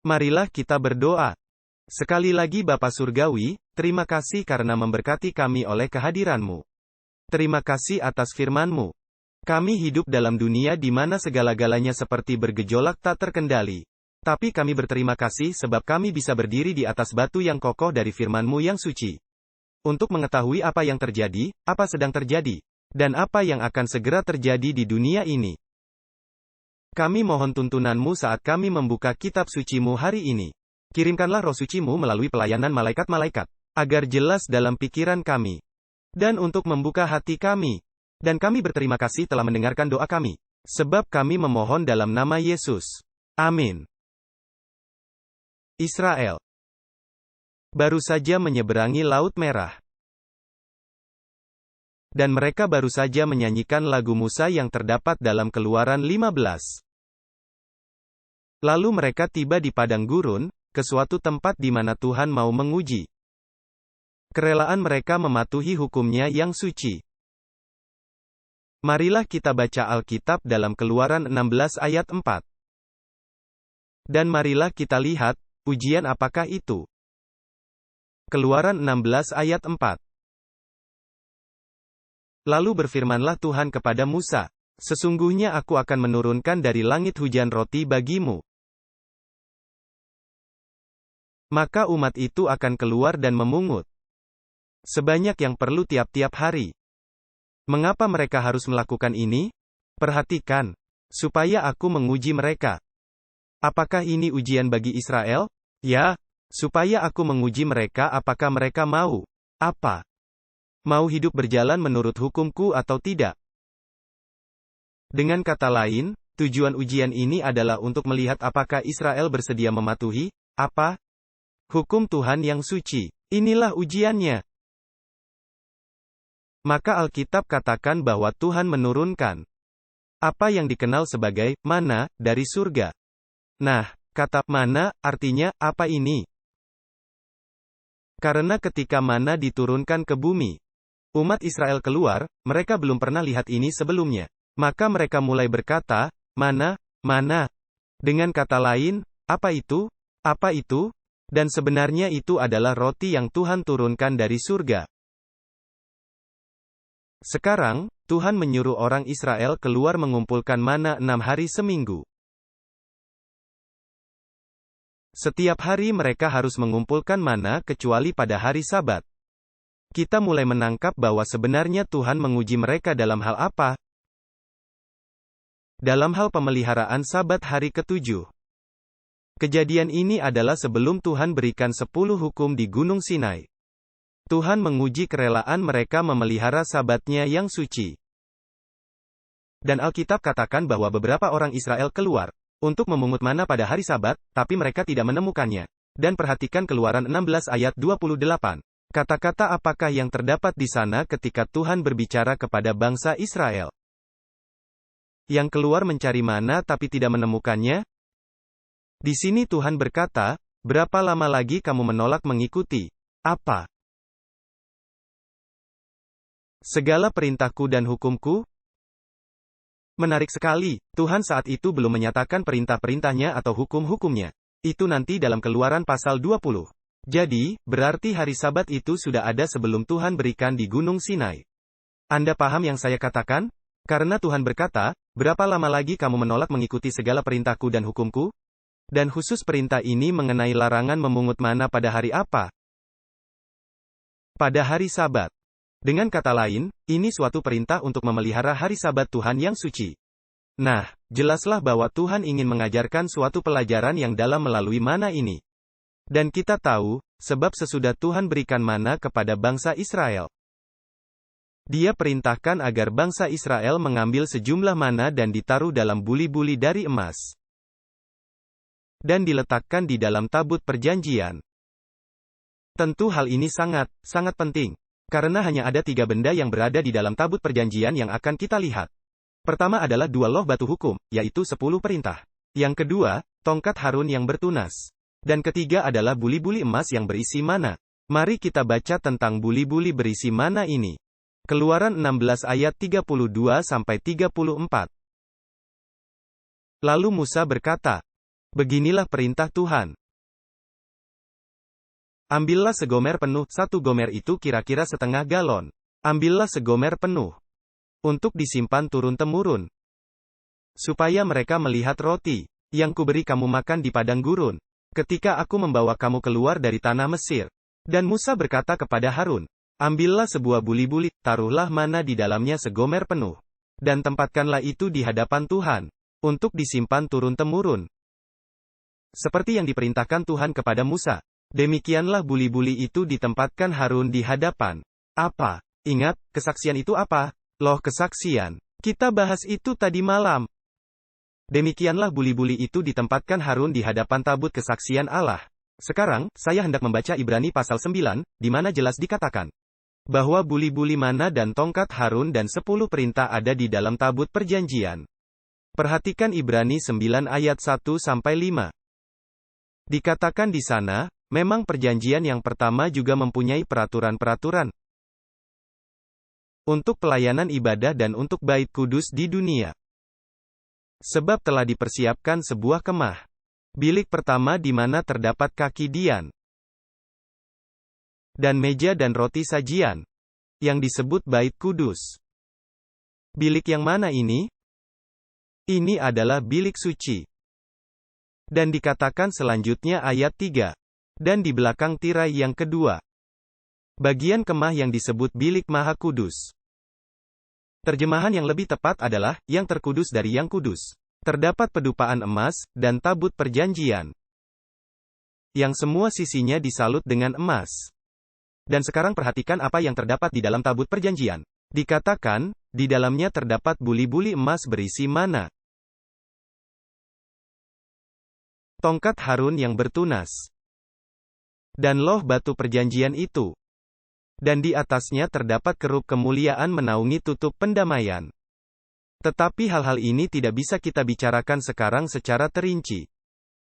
Marilah kita berdoa. Sekali lagi Bapa Surgawi, terima kasih karena memberkati kami oleh kehadiran-Mu. Terima kasih atas firman-Mu. Kami hidup dalam dunia di mana segala-galanya seperti bergejolak tak terkendali. Tapi kami berterima kasih sebab kami bisa berdiri di atas batu yang kokoh dari firman-Mu yang suci. Untuk mengetahui apa yang terjadi, apa sedang terjadi, dan apa yang akan segera terjadi di dunia ini. Kami mohon tuntunan-Mu saat kami membuka kitab suci-Mu hari ini. Kirimkanlah roh suci-Mu melalui pelayanan malaikat-malaikat, agar jelas dalam pikiran kami. Dan untuk membuka hati kami. Dan kami berterima kasih telah mendengarkan doa kami. Sebab kami memohon dalam nama Yesus. Amin. Israel baru saja menyeberangi Laut Merah. Dan mereka baru saja menyanyikan lagu Musa yang terdapat dalam Keluaran 15. Lalu mereka tiba di padang gurun, ke suatu tempat di mana Tuhan mau menguji kerelaan mereka mematuhi hukum-Nya yang suci. Marilah kita baca Alkitab dalam Keluaran 16 ayat 4. Dan marilah kita lihat, ujian apakah itu? Keluaran 16 ayat 4. Lalu berfirmanlah Tuhan kepada Musa, sesungguhnya aku akan menurunkan dari langit hujan roti bagimu. Maka umat itu akan keluar dan memungut sebanyak yang perlu tiap-tiap hari. Mengapa mereka harus melakukan ini? Perhatikan, supaya aku menguji mereka. Apakah ini ujian bagi Israel? Ya, supaya aku menguji mereka apakah mereka mau. Apa? Mau hidup berjalan menurut hukumku atau tidak? Dengan kata lain, tujuan ujian ini adalah untuk melihat apakah Israel bersedia mematuhi apa? Hukum Tuhan yang suci. Inilah ujiannya. Maka Alkitab katakan bahwa Tuhan menurunkan apa yang dikenal sebagai mana dari surga. Nah, kata mana artinya apa ini? Karena ketika mana diturunkan ke bumi, umat Israel keluar, mereka belum pernah lihat ini sebelumnya. Maka mereka mulai berkata, mana, mana. Dengan kata lain, apa itu? Apa itu? Dan sebenarnya itu adalah roti yang Tuhan turunkan dari surga. Sekarang, Tuhan menyuruh orang Israel keluar mengumpulkan mana 6 hari seminggu. Setiap hari mereka harus mengumpulkan mana kecuali pada hari Sabat. Kita mulai menangkap bahwa sebenarnya Tuhan menguji mereka dalam hal apa? Dalam hal pemeliharaan Sabat hari ke-7. Kejadian ini adalah sebelum Tuhan berikan 10 hukum di Gunung Sinai. Tuhan menguji kerelaan mereka memelihara Sabat-Nya yang suci. Dan Alkitab katakan bahwa beberapa orang Israel keluar untuk memungut mana pada hari Sabat, tapi mereka tidak menemukannya. Dan perhatikan Keluaran 16 ayat 28. Kata-kata apakah yang terdapat di sana ketika Tuhan berbicara kepada bangsa Israel? Yang keluar mencari mana tapi tidak menemukannya? Di sini Tuhan berkata, berapa lama lagi kamu menolak mengikuti apa? Segala perintahku dan hukumku? Menarik sekali, Tuhan saat itu belum menyatakan perintah-perintahnya atau hukum-hukumnya. Itu nanti dalam Keluaran pasal 20. Jadi, berarti hari Sabat itu sudah ada sebelum Tuhan berikan di Gunung Sinai. Anda paham yang saya katakan? Karena Tuhan berkata, berapa lama lagi kamu menolak mengikuti segala perintahku dan hukumku? Dan khusus perintah ini mengenai larangan memungut mana pada hari apa? Pada hari Sabat. Dengan kata lain, ini suatu perintah untuk memelihara hari Sabat Tuhan yang suci. Nah, jelaslah bahwa Tuhan ingin mengajarkan suatu pelajaran yang dalam melalui mana ini. Dan kita tahu, sebab sesudah Tuhan berikan mana kepada bangsa Israel, Dia perintahkan agar bangsa Israel mengambil sejumlah mana dan ditaruh dalam buli-buli dari emas. Dan diletakkan di dalam tabut perjanjian. Tentu hal ini sangat penting. Karena hanya ada 3 benda yang berada di dalam tabut perjanjian yang akan kita lihat. Pertama adalah 2 loh batu hukum, yaitu 10 perintah. Yang kedua, tongkat Harun yang bertunas. Dan ketiga adalah buli-buli emas yang berisi mana. Mari kita baca tentang buli-buli berisi mana ini. Keluaran 16 ayat 32-34. Lalu Musa berkata, Beginilah perintah Tuhan. Ambillah segomer penuh, satu gomer itu kira-kira setengah galon. Ambillah segomer penuh. Untuk disimpan turun-temurun. Supaya mereka melihat roti, yang kuberi kamu makan di padang gurun. Ketika aku membawa kamu keluar dari tanah Mesir. Dan Musa berkata kepada Harun, ambillah sebuah buli-buli, taruhlah mana di dalamnya segomer penuh. Dan tempatkanlah itu di hadapan Tuhan. Untuk disimpan turun-temurun. Seperti yang diperintahkan Tuhan kepada Musa. Demikianlah buli-buli itu ditempatkan Harun di hadapan. Apa? Ingat, kesaksian itu apa? Loh kesaksian. Kita bahas itu tadi malam. Demikianlah buli-buli itu ditempatkan Harun di hadapan tabut kesaksian Allah. Sekarang, saya hendak membaca Ibrani pasal 9, di mana jelas dikatakan bahwa buli-buli mana dan tongkat Harun dan 10 perintah ada di dalam tabut perjanjian. Perhatikan Ibrani 9 ayat 1-5. Dikatakan di sana, memang perjanjian yang pertama juga mempunyai peraturan-peraturan untuk pelayanan ibadah dan untuk bait kudus di dunia. Sebab telah dipersiapkan sebuah kemah. Bilik pertama di mana terdapat kaki dian. Dan meja dan roti sajian. Yang disebut bait kudus. Bilik yang mana ini? Ini adalah bilik suci. Dan dikatakan selanjutnya ayat 3. Dan di belakang tirai yang kedua. Bagian kemah yang disebut bilik maha kudus. Terjemahan yang lebih tepat adalah, yang terkudus dari yang kudus. Terdapat pedupaan emas, dan tabut perjanjian. Yang semua sisinya disalut dengan emas. Dan sekarang perhatikan apa yang terdapat di dalam tabut perjanjian. Dikatakan, di dalamnya terdapat buli-buli emas berisi mana. Tongkat Harun yang bertunas. Dan loh batu perjanjian itu. Dan di atasnya terdapat kerub kemuliaan menaungi tutup pendamaian. Tetapi hal-hal ini tidak bisa kita bicarakan sekarang secara terinci.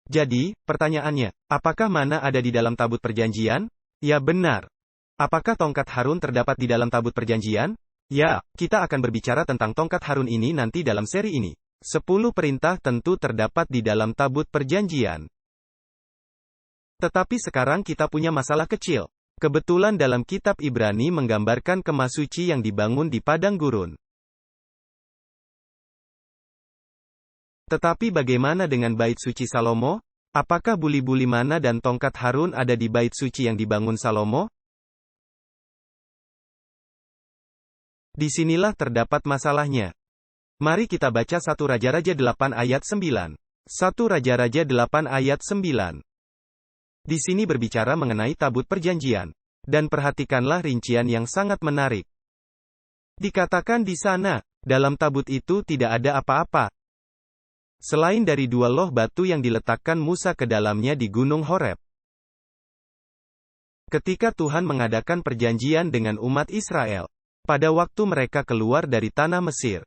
Jadi, pertanyaannya, apakah mana ada di dalam tabut perjanjian? Ya benar. Apakah tongkat Harun terdapat di dalam tabut perjanjian? Ya, kita akan berbicara tentang tongkat Harun ini nanti dalam seri ini. 10 perintah tentu terdapat di dalam tabut perjanjian. Tetapi sekarang kita punya masalah kecil. Kebetulan dalam kitab Ibrani menggambarkan kemah suci yang dibangun di padang gurun. Tetapi bagaimana dengan bait suci Salomo? Apakah buli-buli mana dan tongkat Harun ada di bait suci yang dibangun Salomo? Disinilah terdapat masalahnya. Mari kita baca 1 Raja-Raja 8 ayat 9. 1 Raja-Raja 8 ayat 9. Di sini berbicara mengenai tabut perjanjian. Dan perhatikanlah rincian yang sangat menarik. Dikatakan di sana, dalam tabut itu tidak ada apa-apa. Selain dari 2 loh batu yang diletakkan Musa ke dalamnya di Gunung Horeb. Ketika Tuhan mengadakan perjanjian dengan umat Israel. Pada waktu mereka keluar dari tanah Mesir.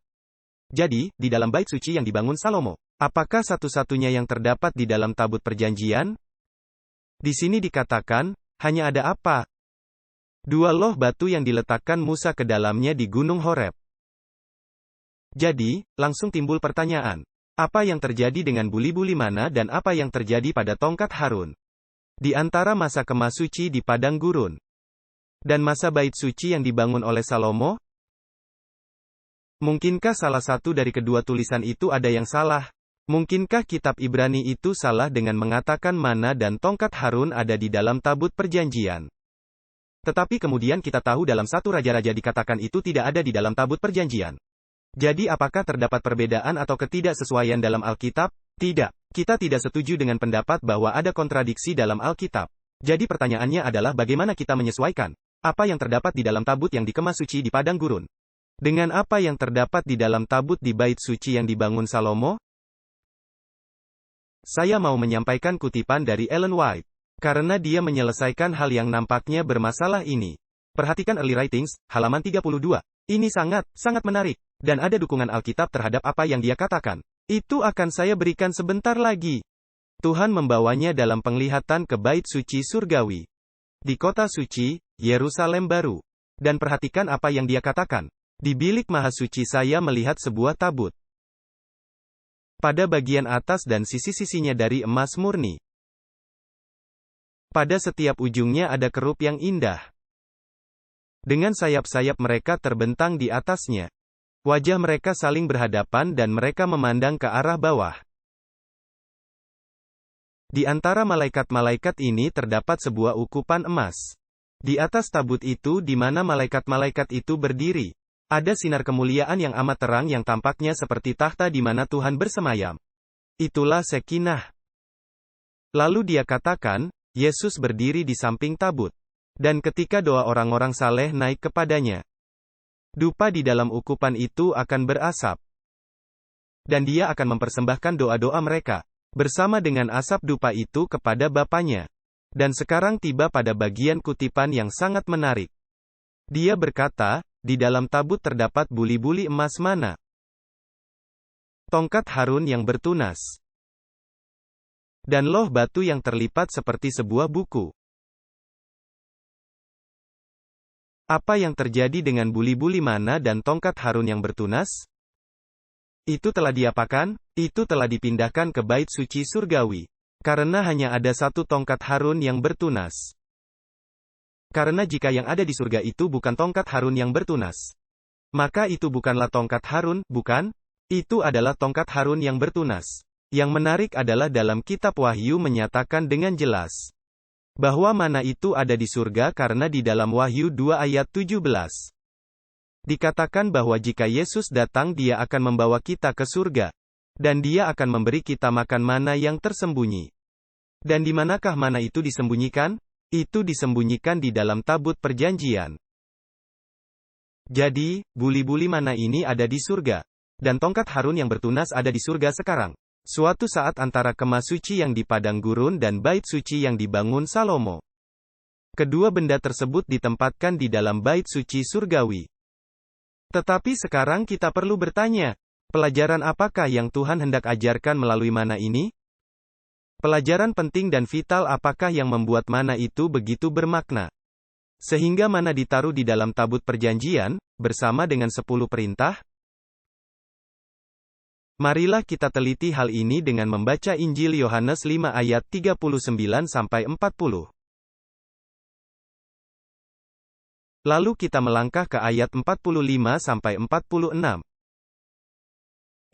Jadi, di dalam bait suci yang dibangun Salomo, apakah satu-satunya yang terdapat di dalam tabut perjanjian? Di sini dikatakan, hanya ada apa? 2 loh batu yang diletakkan Musa ke dalamnya di Gunung Horeb. Jadi, langsung timbul pertanyaan. Apa yang terjadi dengan buli-buli mana dan apa yang terjadi pada tongkat Harun? Di antara masa kemah suci di padang gurun. Dan masa bait suci yang dibangun oleh Salomo? Mungkinkah salah satu dari kedua tulisan itu ada yang salah? Mungkinkah kitab Ibrani itu salah dengan mengatakan mana dan tongkat Harun ada di dalam tabut perjanjian? Tetapi kemudian kita tahu dalam 1 Raja-Raja dikatakan itu tidak ada di dalam tabut perjanjian. Jadi apakah terdapat perbedaan atau ketidaksesuaian dalam Alkitab? Tidak. Kita tidak setuju dengan pendapat bahwa ada kontradiksi dalam Alkitab. Jadi pertanyaannya adalah bagaimana kita menyesuaikan apa yang terdapat di dalam tabut yang dikemas suci di padang gurun dengan apa yang terdapat di dalam tabut di bait suci yang dibangun Salomo? Saya mau menyampaikan kutipan dari Ellen White. Karena dia menyelesaikan hal yang nampaknya bermasalah ini. Perhatikan Early Writings, halaman 32. Ini sangat menarik. Dan ada dukungan Alkitab terhadap apa yang dia katakan. Itu akan saya berikan sebentar lagi. Tuhan membawanya dalam penglihatan ke bait suci surgawi. Di kota suci, Yerusalem baru. Dan perhatikan apa yang dia katakan. Di bilik maha suci saya melihat sebuah tabut. Pada bagian atas dan sisi-sisinya dari emas murni. Pada setiap ujungnya ada kerup yang indah. Dengan sayap-sayap mereka terbentang di atasnya. Wajah mereka saling berhadapan dan mereka memandang ke arah bawah. Di antara malaikat-malaikat ini terdapat sebuah ukupan emas. Di atas tabut itu di mana malaikat-malaikat itu berdiri, ada sinar kemuliaan yang amat terang yang tampaknya seperti takhta di mana Tuhan bersemayam. Itulah Sekinah. Lalu dia katakan, Yesus berdiri di samping tabut. Dan ketika doa orang-orang saleh naik kepadanya, dupa di dalam ukupan itu akan berasap. Dan dia akan mempersembahkan doa-doa mereka, bersama dengan asap dupa itu kepada Bapanya. Dan sekarang tiba pada bagian kutipan yang sangat menarik. Dia berkata, di dalam tabut terdapat buli-buli emas mana? Tongkat Harun yang bertunas. Dan loh batu yang terlipat seperti sebuah buku. Apa yang terjadi dengan buli-buli mana dan tongkat Harun yang bertunas? Itu telah diapakan? Itu telah dipindahkan ke bait suci surgawi. Karena hanya ada satu tongkat Harun yang bertunas. Karena jika yang ada di surga itu bukan tongkat Harun yang bertunas, maka itu bukanlah tongkat Harun, bukan? Itu adalah tongkat Harun yang bertunas. Yang menarik adalah dalam kitab Wahyu menyatakan dengan jelas bahwa mana itu ada di surga karena di dalam Wahyu 2 ayat 17 dikatakan bahwa jika Yesus datang dia akan membawa kita ke surga. Dan dia akan memberi kita makan mana yang tersembunyi. Dan di manakah mana itu disembunyikan? Itu disembunyikan di dalam tabut perjanjian. Jadi, buli-buli mana ini ada di surga. Dan tongkat Harun yang bertunas ada di surga sekarang. Suatu saat antara kemah suci yang di padang gurun dan bait suci yang dibangun Salomo. Kedua benda tersebut ditempatkan di dalam bait suci surgawi. Tetapi sekarang kita perlu bertanya, pelajaran apakah yang Tuhan hendak ajarkan melalui mana ini? Pelajaran penting dan vital apakah yang membuat mana itu begitu bermakna? Sehingga mana ditaruh di dalam tabut perjanjian, bersama dengan 10 perintah? Marilah kita teliti hal ini dengan membaca Injil Yohanes 5 ayat 39-40. Lalu kita melangkah ke ayat 45-46.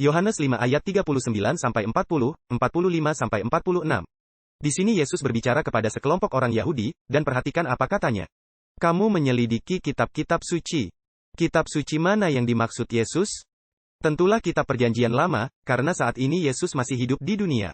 Yohanes 5 ayat 39-40, 45-46. Di sini Yesus berbicara kepada sekelompok orang Yahudi, dan perhatikan apa katanya. Kamu menyelidiki kitab-kitab suci. Kitab suci mana yang dimaksud Yesus? Tentulah kitab perjanjian lama, karena saat ini Yesus masih hidup di dunia.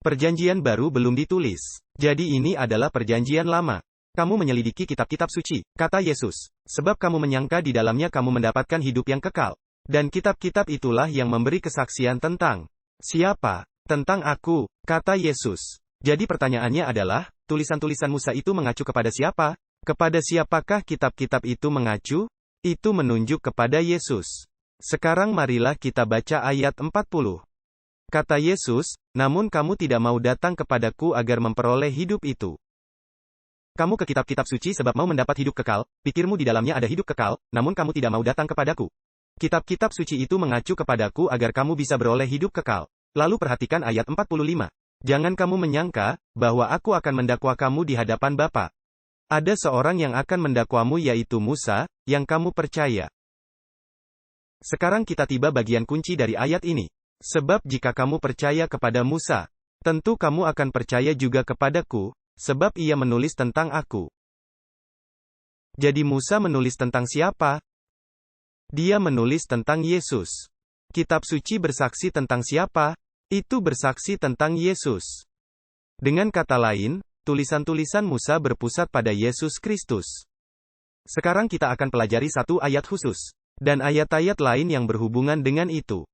Perjanjian baru belum ditulis. Jadi ini adalah perjanjian lama. Kamu menyelidiki kitab-kitab suci, kata Yesus, sebab kamu menyangka di dalamnya kamu mendapatkan hidup yang kekal. Dan kitab-kitab itulah yang memberi kesaksian tentang siapa? Tentang aku, kata Yesus. Jadi pertanyaannya adalah, tulisan-tulisan Musa itu mengacu kepada siapa? Kepada siapakah kitab-kitab itu mengacu? Itu menunjuk kepada Yesus. Sekarang marilah kita baca ayat 40. Kata Yesus, namun kamu tidak mau datang kepadaku agar memperoleh hidup itu. Kamu ke kitab-kitab suci sebab mau mendapat hidup kekal, pikirmu di dalamnya ada hidup kekal, namun kamu tidak mau datang kepadaku. Kitab-kitab suci itu mengacu kepadaku agar kamu bisa beroleh hidup kekal. Lalu perhatikan ayat 45. Jangan kamu menyangka bahwa aku akan mendakwa kamu di hadapan Bapa. Ada seorang yang akan mendakwamu yaitu Musa, yang kamu percaya. Sekarang kita tiba bagian kunci dari ayat ini. Sebab jika kamu percaya kepada Musa, tentu kamu akan percaya juga kepadaku, sebab ia menulis tentang aku. Jadi Musa menulis tentang siapa? Dia menulis tentang Yesus. Kitab suci bersaksi tentang siapa? Itu bersaksi tentang Yesus. Dengan kata lain, tulisan-tulisan Musa berpusat pada Yesus Kristus. Sekarang kita akan pelajari satu ayat khusus, dan ayat-ayat lain yang berhubungan dengan itu.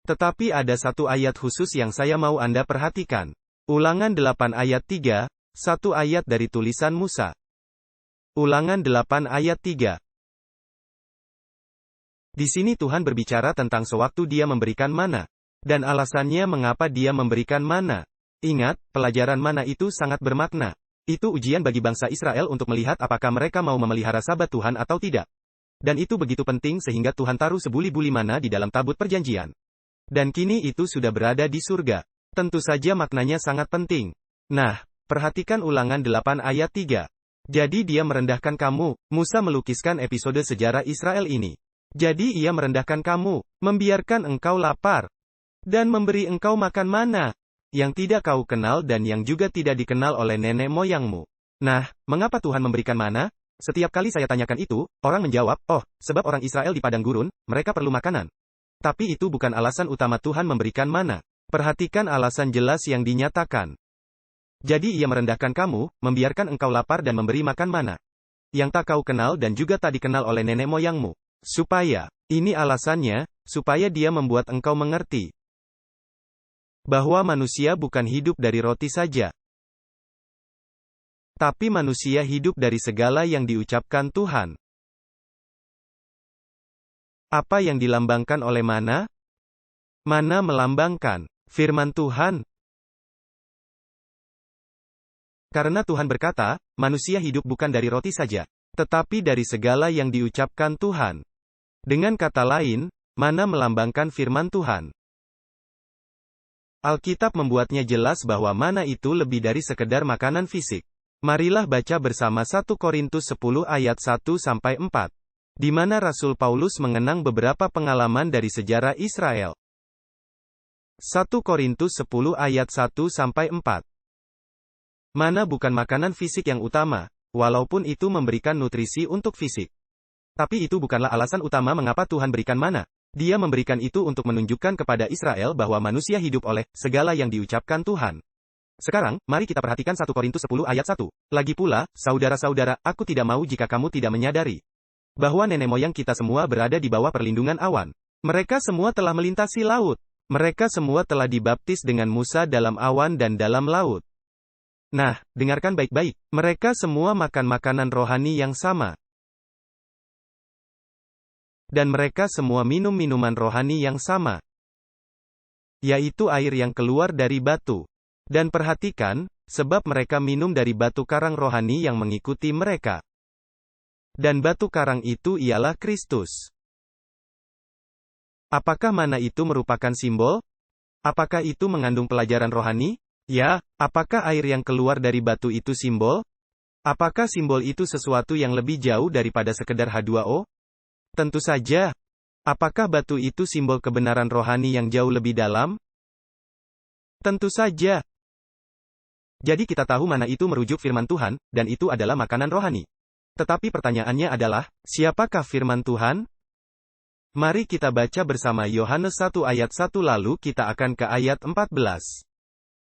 Tetapi ada satu ayat khusus yang saya mau Anda perhatikan. Ulangan 8 ayat 3, satu ayat dari tulisan Musa. Ulangan 8 ayat 3. Di sini Tuhan berbicara tentang sewaktu Dia memberikan mana. Dan alasannya mengapa Dia memberikan mana. Ingat, pelajaran mana itu sangat bermakna. Itu ujian bagi bangsa Israel untuk melihat apakah mereka mau memelihara Sabat Tuhan atau tidak. Dan itu begitu penting sehingga Tuhan taruh sebuli-buli mana di dalam tabut perjanjian. Dan kini itu sudah berada di surga. Tentu saja maknanya sangat penting. Nah, perhatikan ulangan 8 ayat 3. Jadi dia merendahkan kamu, Musa melukiskan episode sejarah Israel ini. Jadi ia merendahkan kamu, membiarkan engkau lapar, dan memberi engkau makan mana, yang tidak kau kenal dan yang juga tidak dikenal oleh nenek moyangmu. Nah, mengapa Tuhan memberikan mana? Setiap kali saya tanyakan itu, orang menjawab, oh, sebab orang Israel di padang gurun, mereka perlu makanan. Tapi itu bukan alasan utama Tuhan memberikan mana. Perhatikan alasan jelas yang dinyatakan. Jadi ia merendahkan kamu, membiarkan engkau lapar dan memberi makan mana, yang tak kau kenal dan juga tak dikenal oleh nenek moyangmu. Supaya, ini alasannya, supaya dia membuat engkau mengerti bahwa manusia bukan hidup dari roti saja, tapi manusia hidup dari segala yang diucapkan Tuhan. Apa yang dilambangkan oleh mana? Mana melambangkan firman Tuhan. Karena Tuhan berkata, manusia hidup bukan dari roti saja, tetapi dari segala yang diucapkan Tuhan. Dengan kata lain, mana melambangkan firman Tuhan. Alkitab membuatnya jelas bahwa mana itu lebih dari sekedar makanan fisik. Marilah baca bersama 1 Korintus 10 ayat 1-4, di mana Rasul Paulus mengenang beberapa pengalaman dari sejarah Israel. 1 Korintus 10 ayat 1-4. Mana bukan makanan fisik yang utama, walaupun itu memberikan nutrisi untuk fisik. Tapi itu bukanlah alasan utama mengapa Tuhan berikan mana. Dia memberikan itu untuk menunjukkan kepada Israel bahwa manusia hidup oleh segala yang diucapkan Tuhan. Sekarang, mari kita perhatikan 1 Korintus 10 ayat 1. Lagi pula, saudara-saudara, aku tidak mau jika kamu tidak menyadari bahwa nenek moyang kita semua berada di bawah perlindungan awan. Mereka semua telah melintasi laut. Mereka semua telah dibaptis dengan Musa dalam awan dan dalam laut. Nah, dengarkan baik-baik. Mereka semua makan makanan rohani yang sama. Dan mereka semua minum minuman rohani yang sama, yaitu air yang keluar dari batu. Dan perhatikan, sebab mereka minum dari batu karang rohani yang mengikuti mereka. Dan batu karang itu ialah Kristus. Apakah mana itu merupakan simbol? Apakah itu mengandung pelajaran rohani? Ya, apakah air yang keluar dari batu itu simbol? Apakah simbol itu sesuatu yang lebih jauh daripada sekedar H2O? Tentu saja. Apakah batu itu simbol kebenaran rohani yang jauh lebih dalam? Tentu saja. Jadi kita tahu mana itu merujuk firman Tuhan, dan itu adalah makanan rohani. Tetapi pertanyaannya adalah, siapakah firman Tuhan? Mari kita baca bersama Yohanes 1 ayat 1 lalu kita akan ke ayat 14.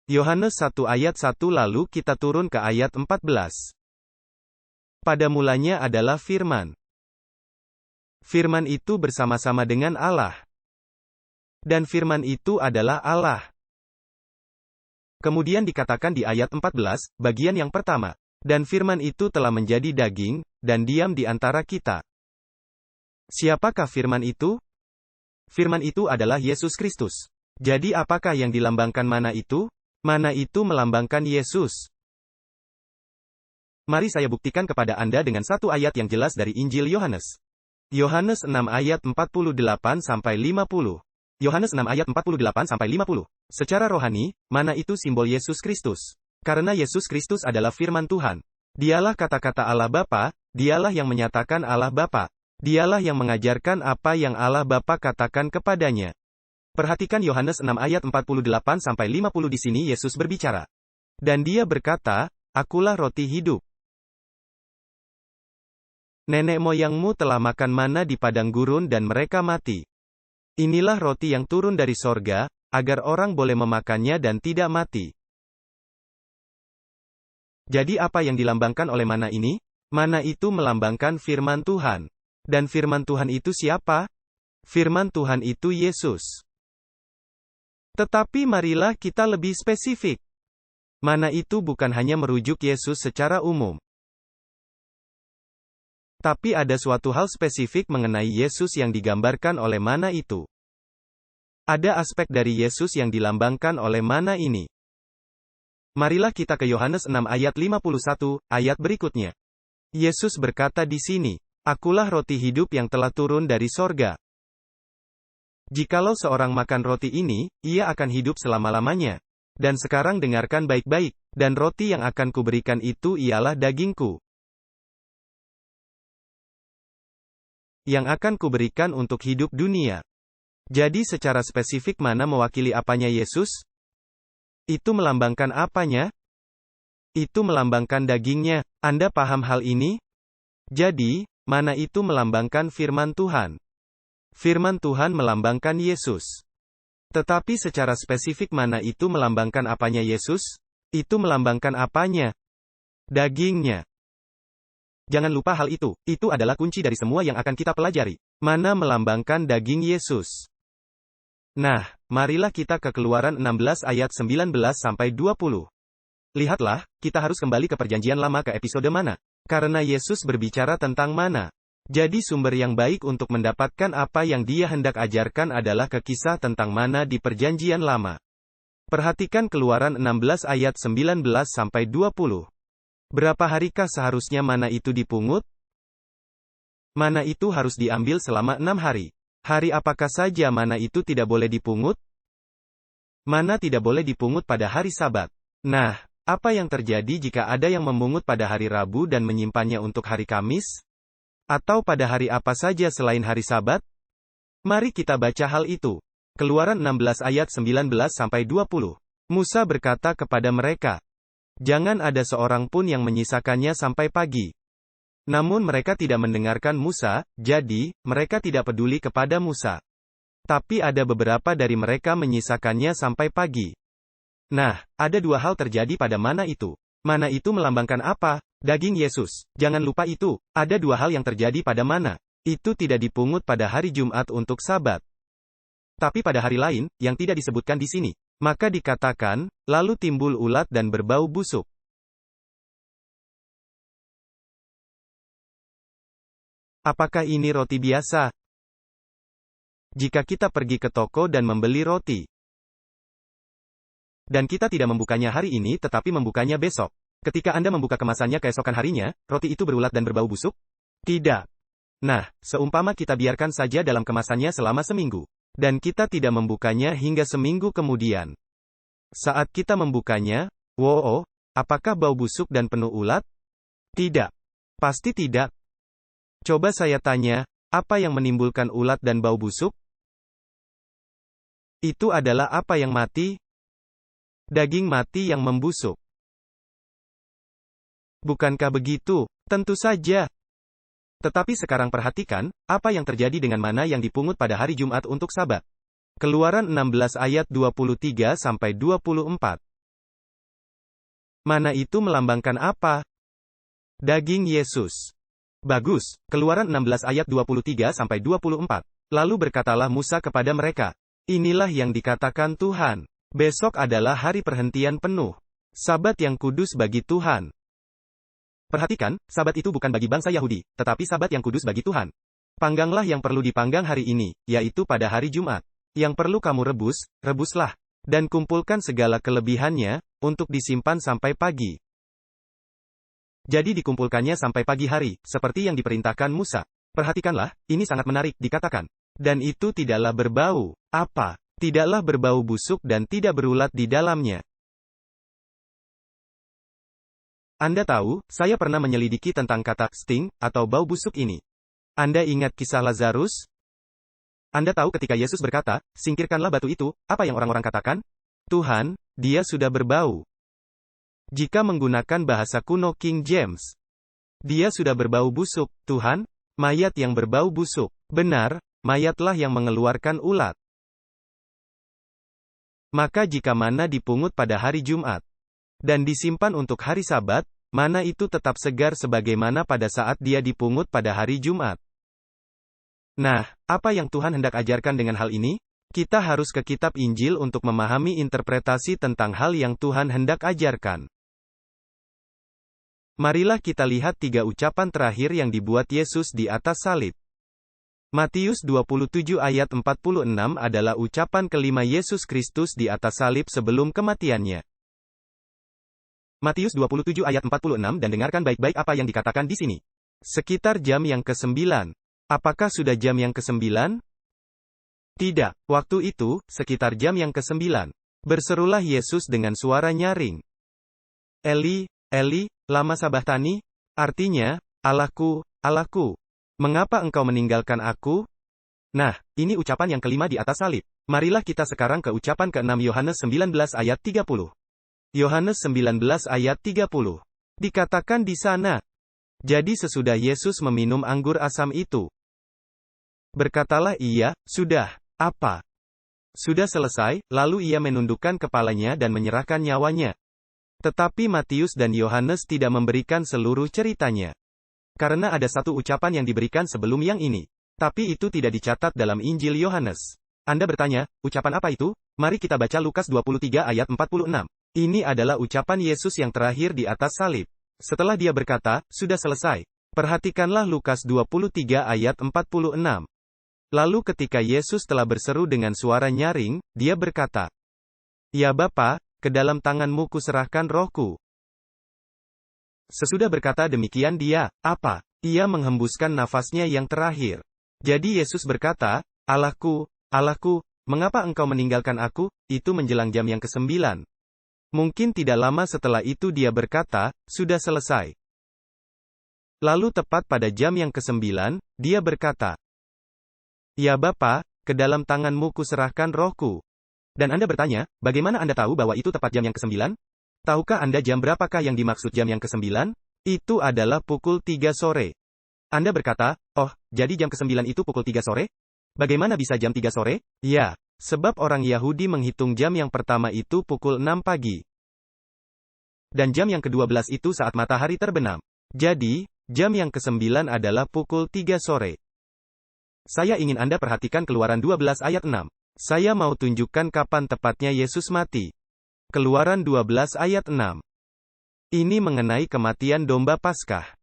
Yohanes 1 ayat 1 lalu kita turun ke ayat 14. Pada mulanya adalah firman. Firman itu bersama-sama dengan Allah. Dan firman itu adalah Allah. Kemudian dikatakan di ayat 14, bagian yang pertama. Dan firman itu telah menjadi daging, dan diam di antara kita. Siapakah firman itu? Firman itu adalah Yesus Kristus. Jadi apakah yang dilambangkan mana itu? Mana itu melambangkan Yesus. Mari saya buktikan kepada Anda dengan satu ayat yang jelas dari Injil Yohanes. Yohanes 6 ayat 48-50. Yohanes 6 ayat 48-50. Secara rohani, mana itu simbol Yesus Kristus. Karena Yesus Kristus adalah firman Tuhan. Dialah kata-kata Allah Bapa, dialah yang menyatakan Allah Bapa. Dialah yang mengajarkan apa yang Allah Bapa katakan kepadanya. Perhatikan Yohanes 6 ayat 48-50 di sini Yesus berbicara. Dan dia berkata, akulah roti hidup. Nenek moyangmu telah makan mana di padang gurun dan mereka mati. Inilah roti yang turun dari sorga, agar orang boleh memakannya dan tidak mati. Jadi apa yang dilambangkan oleh mana ini? Mana itu melambangkan firman Tuhan. Dan firman Tuhan itu siapa? Firman Tuhan itu Yesus. Tetapi marilah kita lebih spesifik. Mana itu bukan hanya merujuk Yesus secara umum. Tapi ada suatu hal spesifik mengenai Yesus yang digambarkan oleh mana itu. Ada aspek dari Yesus yang dilambangkan oleh mana ini. Marilah kita ke Yohanes 6 ayat 51, ayat berikutnya. Yesus berkata di sini, akulah roti hidup yang telah turun dari sorga. Jikalau seorang makan roti ini, ia akan hidup selama-lamanya. Dan sekarang dengarkan baik-baik, dan roti yang akan kuberikan itu ialah dagingku, yang akan kuberikan untuk hidup dunia. Jadi secara spesifik mana mewakili apanya Yesus? Itu melambangkan apanya? Itu melambangkan dagingnya. Anda paham hal ini? Jadi, mana itu melambangkan firman Tuhan. Firman Tuhan melambangkan Yesus. Tetapi secara spesifik mana itu melambangkan apanya Yesus? Itu melambangkan apanya? Dagingnya. Jangan lupa hal itu. Itu adalah kunci dari semua yang akan kita pelajari. Mana melambangkan daging Yesus? Nah, marilah kita ke Keluaran 16 ayat 19-20. Lihatlah, kita harus kembali ke Perjanjian Lama ke episode mana? Karena Yesus berbicara tentang mana. Jadi sumber yang baik untuk mendapatkan apa yang dia hendak ajarkan adalah ke kisah tentang mana di Perjanjian Lama. Perhatikan Keluaran 16 ayat 19-20. Berapa harikah seharusnya mana itu dipungut? Mana itu harus diambil selama 6 hari. Hari apakah saja mana itu tidak boleh dipungut? Mana tidak boleh dipungut pada hari Sabat. Nah, apa yang terjadi jika ada yang memungut pada hari Rabu dan menyimpannya untuk hari Kamis? Atau pada hari apa saja selain hari Sabat? Mari kita baca hal itu. Keluaran 16 ayat 19-20. Musa berkata kepada mereka, "Jangan ada seorang pun yang menyisakannya sampai pagi." Namun mereka tidak mendengarkan Musa, jadi, mereka tidak peduli kepada Musa. Tapi ada beberapa dari mereka menyisakannya sampai pagi. Nah, ada dua hal terjadi pada mana itu. Mana itu melambangkan apa? Daging Yesus. Jangan lupa itu. Ada dua hal yang terjadi pada mana. Itu tidak dipungut pada hari Jumat untuk Sabat. Tapi pada hari lain, yang tidak disebutkan di sini. Maka dikatakan, lalu timbul ulat dan berbau busuk. Apakah ini roti biasa? Jika kita pergi ke toko dan membeli roti, dan kita tidak membukanya hari ini tetapi membukanya besok. Ketika Anda membuka kemasannya keesokan harinya, roti itu berulat dan berbau busuk? Tidak. Nah, seumpama kita biarkan saja dalam kemasannya selama seminggu. Dan kita tidak membukanya hingga seminggu kemudian. Saat kita membukanya, wow, apakah bau busuk dan penuh ulat? Tidak. Pasti tidak. Coba saya tanya, apa yang menimbulkan ulat dan bau busuk? Itu adalah apa yang mati? Daging mati yang membusuk. Bukankah begitu? Tentu saja. Tetapi sekarang perhatikan, apa yang terjadi dengan mana yang dipungut pada hari Jumat untuk Sabat. Keluaran 16 ayat 23-24. Mana itu melambangkan apa? Daging Yesus. Bagus. Keluaran 16 ayat 23-24. Lalu berkatalah Musa kepada mereka, "Inilah yang dikatakan Tuhan. Besok adalah hari perhentian penuh. Sabat yang kudus bagi Tuhan." Perhatikan, Sabat itu bukan bagi bangsa Yahudi, tetapi Sabat yang kudus bagi Tuhan. Pangganglah yang perlu dipanggang hari ini, yaitu pada hari Jumat. Yang perlu kamu rebus, rebuslah. Dan kumpulkan segala kelebihannya, untuk disimpan sampai pagi. Jadi dikumpulkannya sampai pagi hari, seperti yang diperintahkan Musa. Perhatikanlah, ini sangat menarik, dikatakan. Dan itu tidaklah berbau. Apa? Tidaklah berbau busuk dan tidak berulat di dalamnya. Anda tahu, saya pernah menyelidiki tentang kata sting atau bau busuk ini. Anda ingat kisah Lazarus? Anda tahu ketika Yesus berkata, "Singkirkanlah batu itu," apa yang orang-orang katakan? "Tuhan, dia sudah berbau." Jika menggunakan bahasa kuno King James, dia sudah berbau busuk. Tuhan, mayat yang berbau busuk. Benar, mayatlah yang mengeluarkan ulat. Maka jika mana dipungut pada hari Jumat, dan disimpan untuk hari Sabat, mana itu tetap segar sebagaimana pada saat dia dipungut pada hari Jumat. Nah, apa yang Tuhan hendak ajarkan dengan hal ini? Kita harus ke kitab Injil untuk memahami interpretasi tentang hal yang Tuhan hendak ajarkan. Marilah kita lihat 3 ucapan terakhir yang dibuat Yesus di atas salib. Matius 27 ayat 46 adalah ucapan kelima Yesus Kristus di atas salib sebelum kematiannya. Matius 27 ayat 46 dan dengarkan baik-baik apa yang dikatakan di sini. Sekitar jam yang ke-9. Apakah sudah jam yang ke-9? Tidak, waktu itu, sekitar jam yang ke-9. Berserulah Yesus dengan suara nyaring. Eli, Eli, lama sabachthani? Artinya, Allahku, Allahku, mengapa engkau meninggalkan aku? Nah, ini ucapan yang kelima di atas salib. Marilah kita sekarang ke ucapan ke-6 Yohanes 19 ayat 30. Yohanes 19 ayat 30. Dikatakan di sana, jadi sesudah Yesus meminum anggur asam itu, berkatalah ia, sudah, apa? Sudah selesai, lalu ia menundukkan kepalanya dan menyerahkan nyawanya. Tetapi Matius dan Yohanes tidak memberikan seluruh ceritanya. Karena ada satu ucapan yang diberikan sebelum yang ini. Tapi itu tidak dicatat dalam Injil Yohanes. Anda bertanya, ucapan apa itu? Mari kita baca Lukas 23 ayat 46. Ini adalah ucapan Yesus yang terakhir di atas salib. Setelah dia berkata, sudah selesai. Perhatikanlah Lukas 23 ayat 46. Lalu ketika Yesus telah berseru dengan suara nyaring, dia berkata, "Ya Bapa, ke dalam tangan-Mu kuserahkan rohku." Sesudah berkata demikian dia, apa? Ia menghembuskan nafasnya yang terakhir. Jadi Yesus berkata, Allahku, Allahku, mengapa engkau meninggalkan aku? Itu menjelang jam yang ke-9. Mungkin tidak lama setelah itu dia berkata, sudah selesai. Lalu tepat pada jam yang ke-9, dia berkata, "Ya Bapa, ke dalam tangan-Mu kuserahkan rohku." Dan Anda bertanya, bagaimana Anda tahu bahwa itu tepat jam yang ke-9? Tahukah Anda jam berapakah yang dimaksud jam yang ke-9? Itu adalah pukul 3 sore. Anda berkata, oh, jadi jam ke-9 itu pukul 3 sore? Bagaimana bisa jam 3 sore? Ya, sebab orang Yahudi menghitung jam yang pertama itu pukul 6 pagi. Dan jam yang ke-12 itu saat matahari terbenam. Jadi, jam yang ke-9 adalah pukul 3 sore. Saya ingin Anda perhatikan Keluaran 12 ayat 6. Saya mau tunjukkan kapan tepatnya Yesus mati. Keluaran 12 ayat 6. Ini mengenai kematian domba Paskah.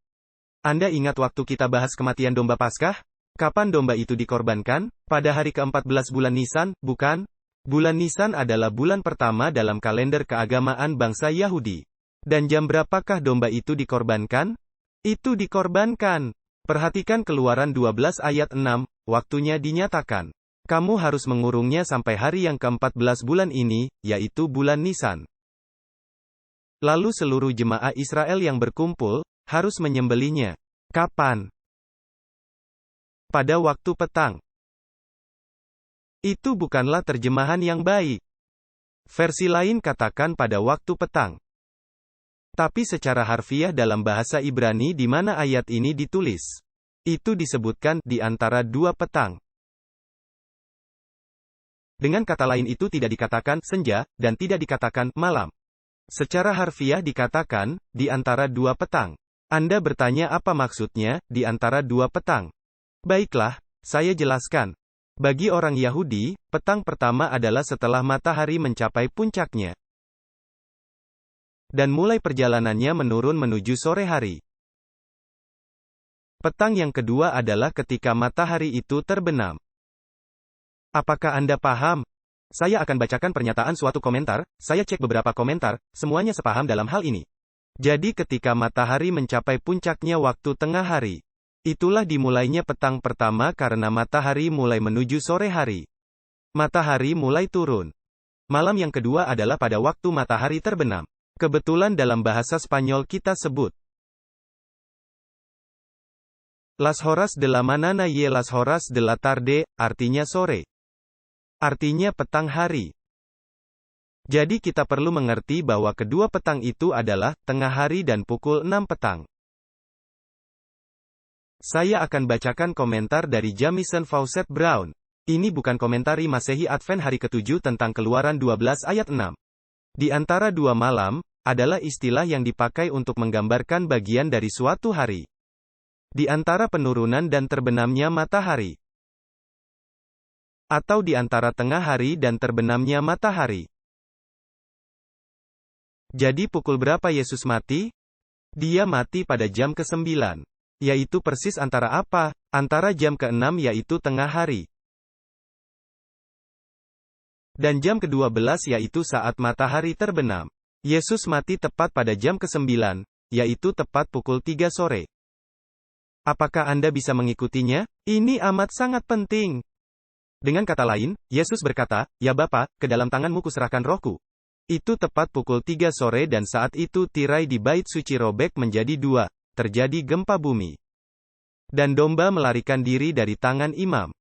Anda ingat waktu kita bahas kematian domba Paskah? Kapan domba itu dikorbankan? Pada hari ke-14 bulan Nisan, bukan? Bulan Nisan adalah bulan pertama dalam kalender keagamaan bangsa Yahudi. Dan jam berapakah domba itu dikorbankan? Itu dikorbankan. Perhatikan Keluaran 12 ayat 6, waktunya dinyatakan. Kamu harus mengurungnya sampai hari yang ke-14 bulan ini, yaitu bulan Nisan. Lalu seluruh jemaah Israel yang berkumpul, harus menyembelihnya. Kapan? Pada waktu petang. Itu bukanlah terjemahan yang baik. Versi lain katakan pada waktu petang. Tapi secara harfiah dalam bahasa Ibrani di mana ayat ini ditulis, itu disebutkan di antara dua petang. Dengan kata lain itu tidak dikatakan senja, dan tidak dikatakan malam. Secara harfiah dikatakan, di antara dua petang. Anda bertanya apa maksudnya, di antara dua petang? Baiklah, saya jelaskan. Bagi orang Yahudi, petang pertama adalah setelah matahari mencapai puncaknya. Dan mulai perjalanannya menurun menuju sore hari. Petang yang kedua adalah ketika matahari itu terbenam. Apakah Anda paham? Saya akan bacakan pernyataan suatu komentar, saya cek beberapa komentar, semuanya sepaham dalam hal ini. Jadi ketika matahari mencapai puncaknya waktu tengah hari. Itulah dimulainya petang pertama karena matahari mulai menuju sore hari. Matahari mulai turun. Malam yang kedua adalah pada waktu matahari terbenam. Kebetulan dalam bahasa Spanyol kita sebut las horas de la mañana y las horas de la tarde, artinya sore. Artinya petang hari. Jadi kita perlu mengerti bahwa kedua petang itu adalah tengah hari dan pukul 6 petang. Saya akan bacakan komentar dari Jamison Fawcett Brown. Ini bukan komentari Masehi Advent hari ke-7 tentang Keluaran 12 ayat 6. Di antara dua malam, adalah istilah yang dipakai untuk menggambarkan bagian dari suatu hari. Di antara penurunan dan terbenamnya matahari. Atau di antara tengah hari dan terbenamnya matahari. Jadi pukul berapa Yesus mati? Dia mati pada jam ke-9. Yaitu persis antara apa? Antara jam ke-6 yaitu tengah hari. Dan jam ke-12 yaitu saat matahari terbenam. Yesus mati tepat pada jam ke-9, yaitu tepat pukul 3 sore. Apakah Anda bisa mengikutinya? Ini amat sangat penting. Dengan kata lain, Yesus berkata, "Ya Bapa, ke dalam tangan-Mu kuserahkan rohku." Itu tepat pukul 3 sore dan saat itu tirai di bait suci robek menjadi dua. Terjadi gempa bumi. Dan domba melarikan diri dari tangan imam.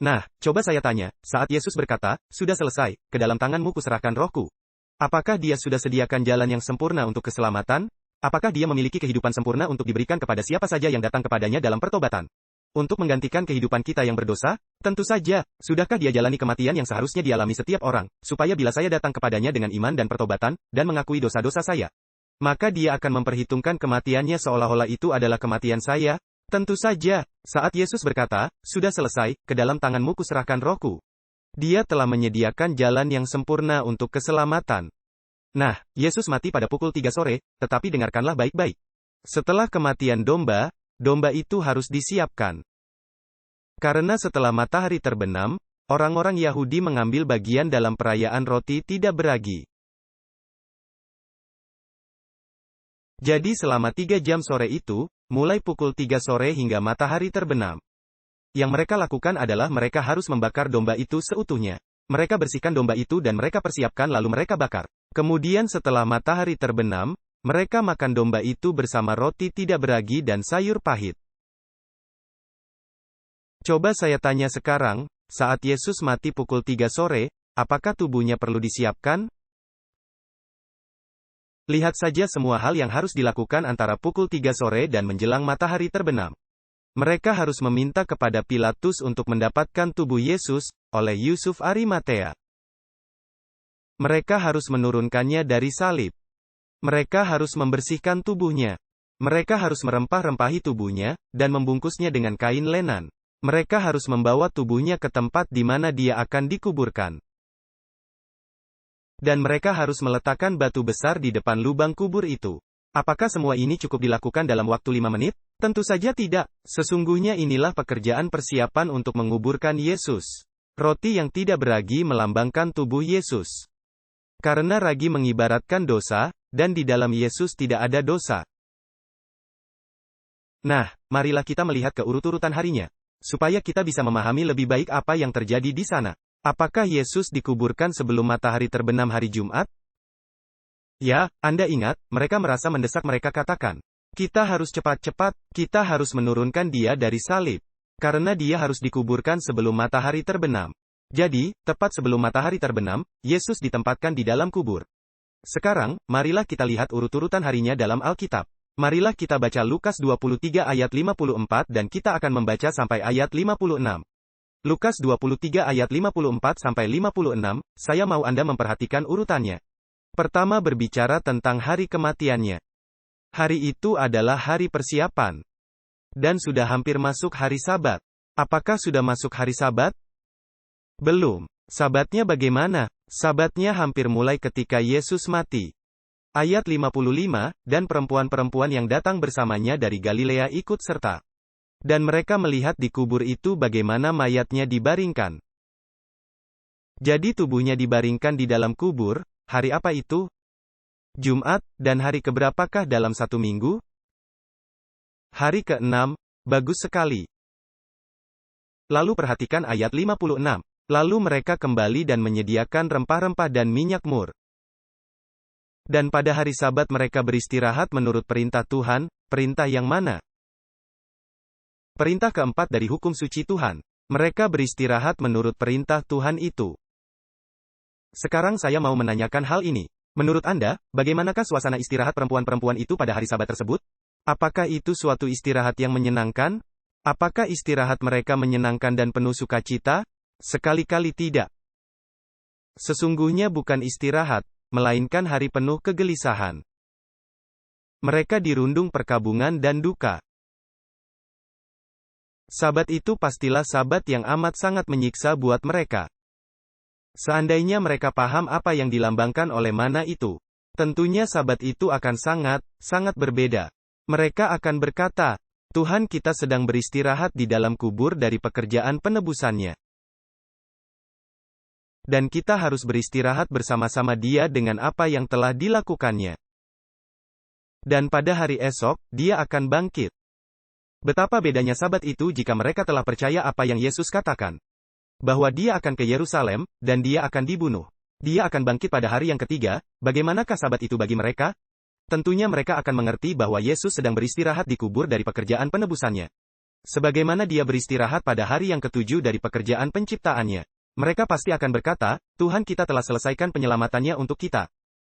Nah, coba saya tanya, saat Yesus berkata, "Sudah selesai, ke dalam tangan-Mu kuserahkan rohku." Apakah dia sudah sediakan jalan yang sempurna untuk keselamatan? Apakah dia memiliki kehidupan sempurna untuk diberikan kepada siapa saja yang datang kepadanya dalam pertobatan? Untuk menggantikan kehidupan kita yang berdosa? Tentu saja. Sudahkah dia jalani kematian yang seharusnya dialami setiap orang, supaya bila saya datang kepadanya dengan iman dan pertobatan, dan mengakui dosa-dosa saya, maka dia akan memperhitungkan kematiannya seolah-olah itu adalah kematian saya? Tentu saja. Saat Yesus berkata, "Sudah selesai, ke dalam tangan-Mu kuserahkan rohku." Dia telah menyediakan jalan yang sempurna untuk keselamatan. Nah, Yesus mati pada pukul 3 sore, tetapi dengarkanlah baik-baik. Setelah kematian domba, domba itu harus disiapkan. Karena setelah matahari terbenam, orang-orang Yahudi mengambil bagian dalam perayaan roti tidak beragi. Jadi selama 3 jam sore itu, mulai pukul 3 sore hingga matahari terbenam. Yang mereka lakukan adalah mereka harus membakar domba itu seutuhnya. Mereka bersihkan domba itu dan mereka persiapkan lalu mereka bakar. Kemudian setelah matahari terbenam, mereka makan domba itu bersama roti tidak beragi dan sayur pahit. Coba saya tanya sekarang, saat Yesus mati pukul 3 sore, apakah tubuhnya perlu disiapkan? Lihat saja semua hal yang harus dilakukan antara pukul 3 sore dan menjelang matahari terbenam. Mereka harus meminta kepada Pilatus untuk mendapatkan tubuh Yesus, oleh Yusuf Arimatea. Mereka harus menurunkannya dari salib. Mereka harus membersihkan tubuhnya. Mereka harus merempah-rempahi tubuhnya, dan membungkusnya dengan kain lenan. Mereka harus membawa tubuhnya ke tempat di mana dia akan dikuburkan. Dan mereka harus meletakkan batu besar di depan lubang kubur itu. Apakah semua ini cukup dilakukan dalam waktu 5 menit? Tentu saja tidak. Sesungguhnya inilah pekerjaan persiapan untuk menguburkan Yesus. Roti yang tidak beragi melambangkan tubuh Yesus. Karena ragi mengibaratkan dosa, dan di dalam Yesus tidak ada dosa. Nah, marilah kita melihat keurut-urutan harinya. Supaya kita bisa memahami lebih baik apa yang terjadi di sana. Apakah Yesus dikuburkan sebelum matahari terbenam hari Jumat? Ya, Anda ingat, mereka merasa mendesak mereka katakan, "Kita harus cepat-cepat, kita harus menurunkan dia dari salib. Karena dia harus dikuburkan sebelum matahari terbenam." Jadi, tepat sebelum matahari terbenam, Yesus ditempatkan di dalam kubur. Sekarang, marilah kita lihat urut-urutan harinya dalam Alkitab. Marilah kita baca Lukas 23 ayat 54 dan kita akan membaca sampai ayat 56. Lukas 23 ayat 54 sampai 56, saya mau Anda memperhatikan urutannya. Pertama berbicara tentang hari kematiannya. Hari itu adalah hari persiapan. Dan sudah hampir masuk hari Sabat. Apakah sudah masuk hari Sabat? Belum. Sabatnya bagaimana? Sabatnya hampir mulai ketika Yesus mati. Ayat 55, dan perempuan-perempuan yang datang bersamanya dari Galilea ikut serta. Dan mereka melihat di kubur itu bagaimana mayatnya dibaringkan. Jadi tubuhnya dibaringkan di dalam kubur, hari apa itu? Jumat, dan hari keberapakah dalam 1 minggu? Hari ke-6, bagus sekali. Lalu perhatikan ayat 56. Lalu mereka kembali dan menyediakan rempah-rempah dan minyak mur. Dan pada hari Sabat mereka beristirahat menurut perintah Tuhan. Perintah yang mana? Perintah keempat dari hukum suci Tuhan. Mereka beristirahat menurut perintah Tuhan itu. Sekarang saya mau menanyakan hal ini. Menurut Anda, bagaimanakah suasana istirahat perempuan-perempuan itu pada hari Sabat tersebut? Apakah itu suatu istirahat yang menyenangkan? Apakah istirahat mereka menyenangkan dan penuh sukacita? Sekali-kali tidak. Sesungguhnya bukan istirahat, melainkan hari penuh kegelisahan. Mereka dirundung perkabungan dan duka. Sabat itu pastilah Sabat yang amat sangat menyiksa buat mereka. Seandainya mereka paham apa yang dilambangkan oleh mana itu, tentunya Sabat itu akan sangat berbeda. Mereka akan berkata, "Tuhan, kita sedang beristirahat di dalam kubur dari pekerjaan penebusannya. Dan kita harus beristirahat bersama-sama Dia dengan apa yang telah dilakukannya. Dan pada hari esok, Dia akan bangkit." Betapa bedanya Sabat itu jika mereka telah percaya apa yang Yesus katakan. Bahwa dia akan ke Yerusalem, dan dia akan dibunuh. Dia akan bangkit pada hari yang ketiga. Bagaimanakah Sabat itu bagi mereka? Tentunya mereka akan mengerti bahwa Yesus sedang beristirahat di kubur dari pekerjaan penebusannya. Sebagaimana dia beristirahat pada hari yang ketujuh dari pekerjaan penciptaannya. Mereka pasti akan berkata, Tuhan kita telah selesaikan penyelamatannya untuk kita.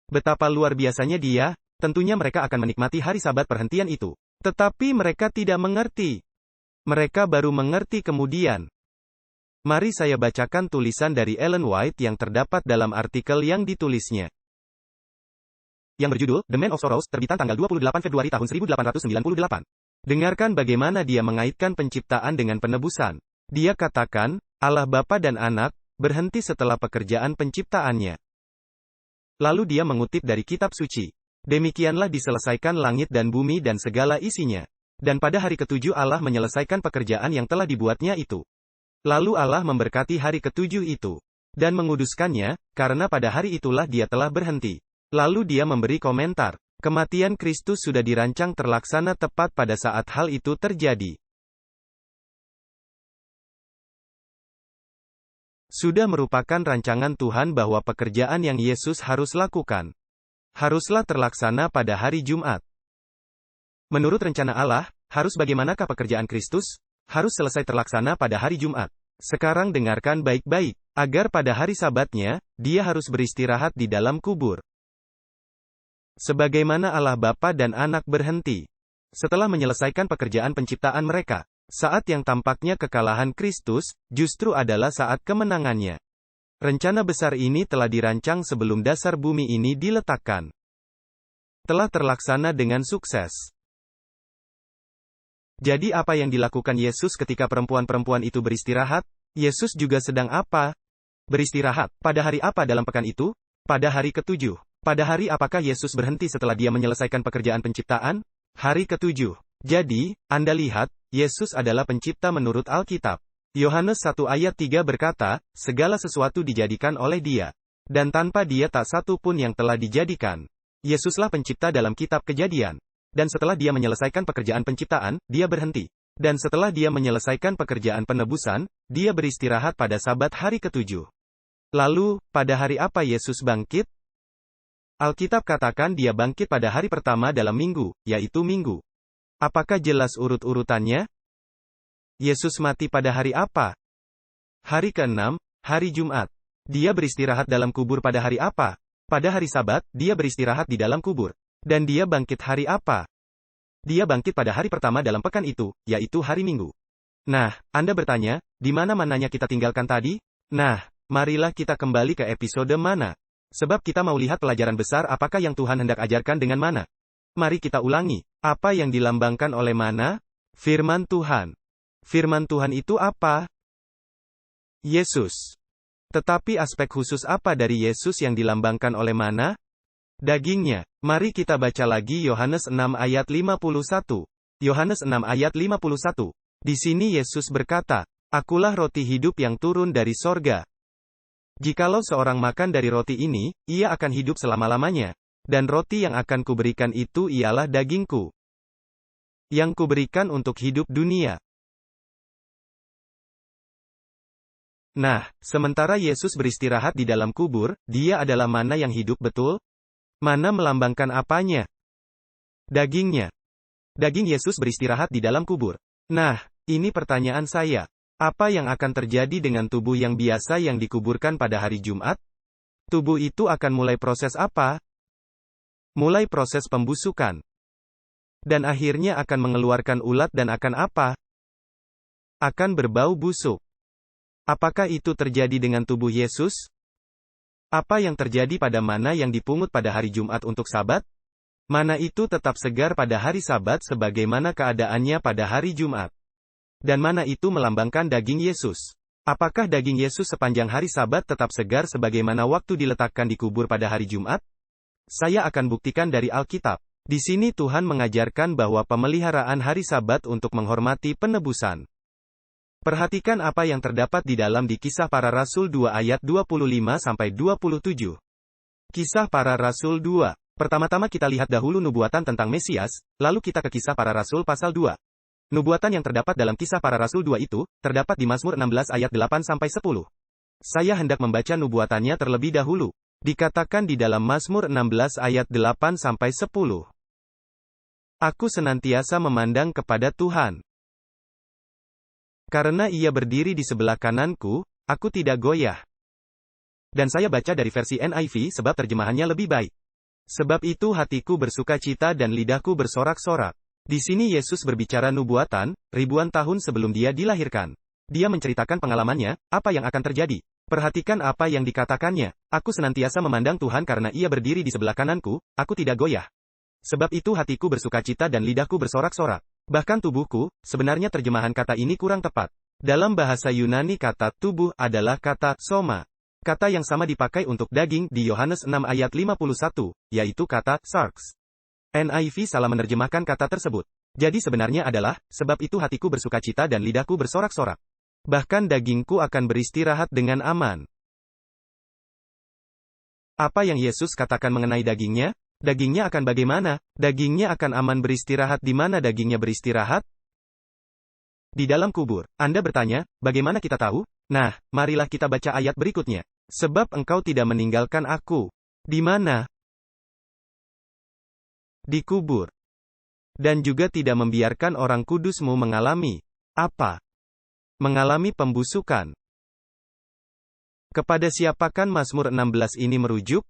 Betapa luar biasanya dia, tentunya mereka akan menikmati hari Sabat perhentian itu. Tetapi mereka tidak mengerti. Mereka baru mengerti kemudian. Mari saya bacakan tulisan dari Ellen White yang terdapat dalam artikel yang ditulisnya. Yang berjudul, The Man of Sorrows, terbitan tanggal 28 Februari tahun 1898. Dengarkan bagaimana dia mengaitkan penciptaan dengan penebusan. Dia katakan, Allah Bapa dan Anak, berhenti setelah pekerjaan penciptaannya. Lalu dia mengutip dari kitab suci. Demikianlah diselesaikan langit dan bumi dan segala isinya. Dan pada hari ketujuh Allah menyelesaikan pekerjaan yang telah dibuatnya itu. Lalu Allah memberkati hari ketujuh itu. Dan menguduskannya, karena pada hari itulah dia telah berhenti. Lalu dia memberi komentar. Kematian Kristus sudah dirancang terlaksana tepat pada saat hal itu terjadi. Sudah merupakan rancangan Tuhan bahwa pekerjaan yang Yesus harus lakukan haruslah terlaksana pada hari Jumat. Menurut rencana Allah, harus bagaimanakah pekerjaan Kristus? Harus selesai terlaksana pada hari Jumat. Sekarang dengarkan baik-baik, agar pada hari Sabatnya, dia harus beristirahat di dalam kubur. Sebagaimana Allah Bapa dan Anak berhenti setelah menyelesaikan pekerjaan penciptaan mereka. Saat yang tampaknya kekalahan Kristus, justru adalah saat kemenangannya. Rencana besar ini telah dirancang sebelum dasar bumi ini diletakkan. Telah terlaksana dengan sukses. Jadi apa yang dilakukan Yesus ketika perempuan-perempuan itu beristirahat? Yesus juga sedang apa? Beristirahat. Pada hari apa dalam pekan itu? Pada hari ketujuh. Pada hari apakah Yesus berhenti setelah dia menyelesaikan pekerjaan penciptaan? Hari ketujuh. Jadi, Anda lihat, Yesus adalah pencipta menurut Alkitab. Yohanes 1 ayat 3 berkata, segala sesuatu dijadikan oleh dia. Dan tanpa dia tak satu pun yang telah dijadikan. Yesuslah pencipta dalam kitab Kejadian. Dan setelah dia menyelesaikan pekerjaan penciptaan, dia berhenti. Dan setelah dia menyelesaikan pekerjaan penebusan, dia beristirahat pada Sabat hari ketujuh. Lalu, pada hari apa Yesus bangkit? Alkitab katakan dia bangkit pada hari pertama dalam minggu, yaitu Minggu. Apakah jelas urut-urutannya? Yesus mati pada hari apa? Hari ke-6, hari Jumat. Dia beristirahat dalam kubur pada hari apa? Pada hari Sabat, dia beristirahat di dalam kubur. Dan dia bangkit hari apa? Dia bangkit pada hari pertama dalam pekan itu, yaitu hari Minggu. Nah, Anda bertanya, di mana-mananya kita tinggalkan tadi? Nah, marilah kita kembali ke episode mana. Sebab kita mau lihat pelajaran besar apakah yang Tuhan hendak ajarkan dengan mana. Mari kita ulangi. Apa yang dilambangkan oleh mana? Firman Tuhan. Firman Tuhan itu apa? Yesus. Tetapi aspek khusus apa dari Yesus yang dilambangkan oleh mana? Dagingnya. Mari kita baca lagi Yohanes 6 ayat 51. Yohanes 6 ayat 51. Di sini Yesus berkata, Akulah roti hidup yang turun dari sorga. Jikalau seorang makan dari roti ini, ia akan hidup selama-lamanya. Dan roti yang akan kuberikan itu ialah dagingku. Yang kuberikan untuk hidup dunia. Nah, sementara Yesus beristirahat di dalam kubur, dia adalah mana yang hidup betul? Mana melambangkan apanya? Dagingnya. Daging Yesus beristirahat di dalam kubur. Nah, ini pertanyaan saya. Apa yang akan terjadi dengan tubuh yang biasa yang dikuburkan pada hari Jumat? Tubuh itu akan mulai proses apa? Mulai proses pembusukan. Dan akhirnya akan mengeluarkan ulat dan akan apa? Akan berbau busuk. Apakah itu terjadi dengan tubuh Yesus? Apa yang terjadi pada mana yang dipungut pada hari Jumat untuk Sabat? Mana itu tetap segar pada hari Sabat sebagaimana keadaannya pada hari Jumat. Dan mana itu melambangkan daging Yesus. Apakah daging Yesus sepanjang hari Sabat tetap segar sebagaimana waktu diletakkan di kubur pada hari Jumat? Saya akan buktikan dari Alkitab. Di sini Tuhan mengajarkan bahwa pemeliharaan hari Sabat untuk menghormati penebusan. Perhatikan apa yang terdapat di dalam di Kisah Para Rasul 2 ayat 25-27. Kisah Para Rasul 2. Pertama-tama kita lihat dahulu nubuatan tentang Mesias, lalu kita ke Kisah Para Rasul pasal 2. Nubuatan yang terdapat dalam Kisah Para Rasul 2 itu, terdapat di Mazmur 16 ayat 8-10. Saya hendak membaca nubuatannya terlebih dahulu. Dikatakan di dalam Mazmur 16 ayat 8-10. Aku senantiasa memandang kepada Tuhan. Karena Ia berdiri di sebelah kananku, aku tidak goyah. Dan saya baca dari versi NIV sebab terjemahannya lebih baik. Sebab itu hatiku bersuka cita dan lidahku bersorak-sorak. Di sini Yesus berbicara nubuatan, ribuan tahun sebelum dia dilahirkan. Dia menceritakan pengalamannya, apa yang akan terjadi. Perhatikan apa yang dikatakannya. Aku senantiasa memandang Tuhan karena Ia berdiri di sebelah kananku, aku tidak goyah. Sebab itu hatiku bersuka cita dan lidahku bersorak-sorak. Bahkan tubuhku, sebenarnya terjemahan kata ini kurang tepat. Dalam bahasa Yunani kata tubuh adalah kata soma. Kata yang sama dipakai untuk daging di Yohanes 6 ayat 51, yaitu kata sarx. NIV salah menerjemahkan kata tersebut. Jadi sebenarnya adalah, sebab itu hatiku bersuka cita dan lidahku bersorak-sorak. Bahkan dagingku akan beristirahat dengan aman. Apa yang Yesus katakan mengenai dagingnya? Dagingnya akan bagaimana? Dagingnya akan aman beristirahat di mana dagingnya beristirahat? Di dalam kubur. Anda bertanya, bagaimana kita tahu? Nah, marilah kita baca ayat berikutnya. Sebab engkau tidak meninggalkan aku. Di mana? Di kubur. Dan juga tidak membiarkan orang kudusmu mengalami. Apa? Mengalami pembusukan. Kepada siapakan Mazmur 16 ini merujuk?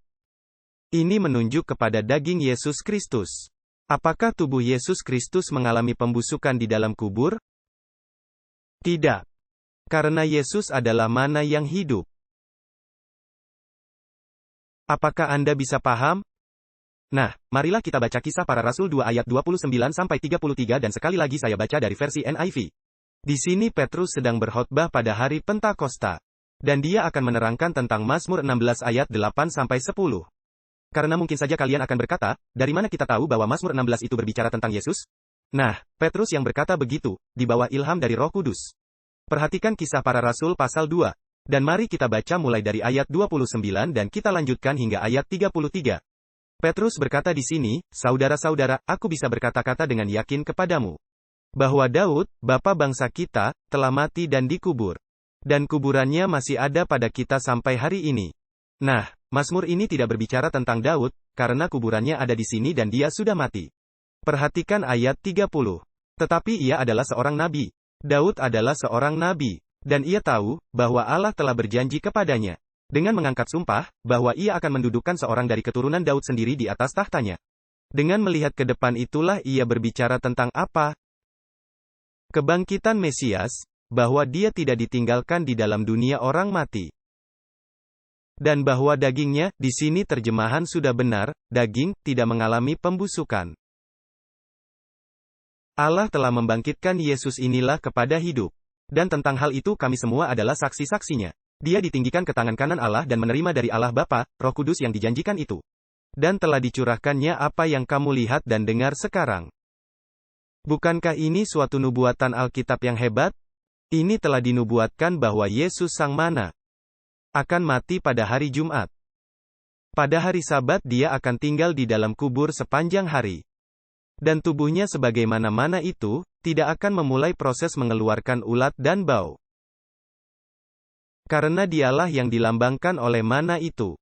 Ini menunjuk kepada daging Yesus Kristus. Apakah tubuh Yesus Kristus mengalami pembusukan di dalam kubur? Tidak. Karena Yesus adalah mana yang hidup. Apakah Anda bisa paham? Nah, marilah kita baca Kisah Para Rasul 2 ayat 29-33 dan sekali lagi saya baca dari versi NIV. Di sini Petrus sedang berkhotbah pada hari Pentakosta. Dan dia akan menerangkan tentang Mazmur 16 ayat 8-10. Karena mungkin saja kalian akan berkata, dari mana kita tahu bahwa Mazmur 16 itu berbicara tentang Yesus? Nah, Petrus yang berkata begitu, di bawah ilham dari Roh Kudus. Perhatikan Kisah Para Rasul pasal 2. Dan mari kita baca mulai dari ayat 29 dan kita lanjutkan hingga ayat 33. Petrus berkata di sini, saudara-saudara, aku bisa berkata-kata dengan yakin kepadamu. Bahwa Daud, bapa bangsa kita, telah mati dan dikubur. Dan kuburannya masih ada pada kita sampai hari ini. Nah, Mazmur ini tidak berbicara tentang Daud, karena kuburannya ada di sini dan dia sudah mati. Perhatikan ayat 30. Tetapi ia adalah seorang nabi. Daud adalah seorang nabi. Dan ia tahu, bahwa Allah telah berjanji kepadanya. Dengan mengangkat sumpah, bahwa ia akan mendudukkan seorang dari keturunan Daud sendiri di atas tahtanya. Dengan melihat ke depan itulah ia berbicara tentang apa? Kebangkitan Mesias, bahwa dia tidak ditinggalkan di dalam dunia orang mati. Dan bahwa dagingnya, di sini terjemahan sudah benar, daging, tidak mengalami pembusukan. Allah telah membangkitkan Yesus inilah kepada hidup. Dan tentang hal itu kami semua adalah saksi-saksinya. Dia ditinggikan ke tangan kanan Allah dan menerima dari Allah Bapa, Roh Kudus yang dijanjikan itu. Dan telah dicurahkannya apa yang kamu lihat dan dengar sekarang. Bukankah ini suatu nubuatan Alkitab yang hebat? Ini telah dinubuatkan bahwa Yesus Sang Mana akan mati pada hari Jumat. Pada hari Sabat dia akan tinggal di dalam kubur sepanjang hari. Dan tubuhnya sebagaimana mana itu, tidak akan memulai proses mengeluarkan ulat dan bau. Karena dialah yang dilambangkan oleh mana itu.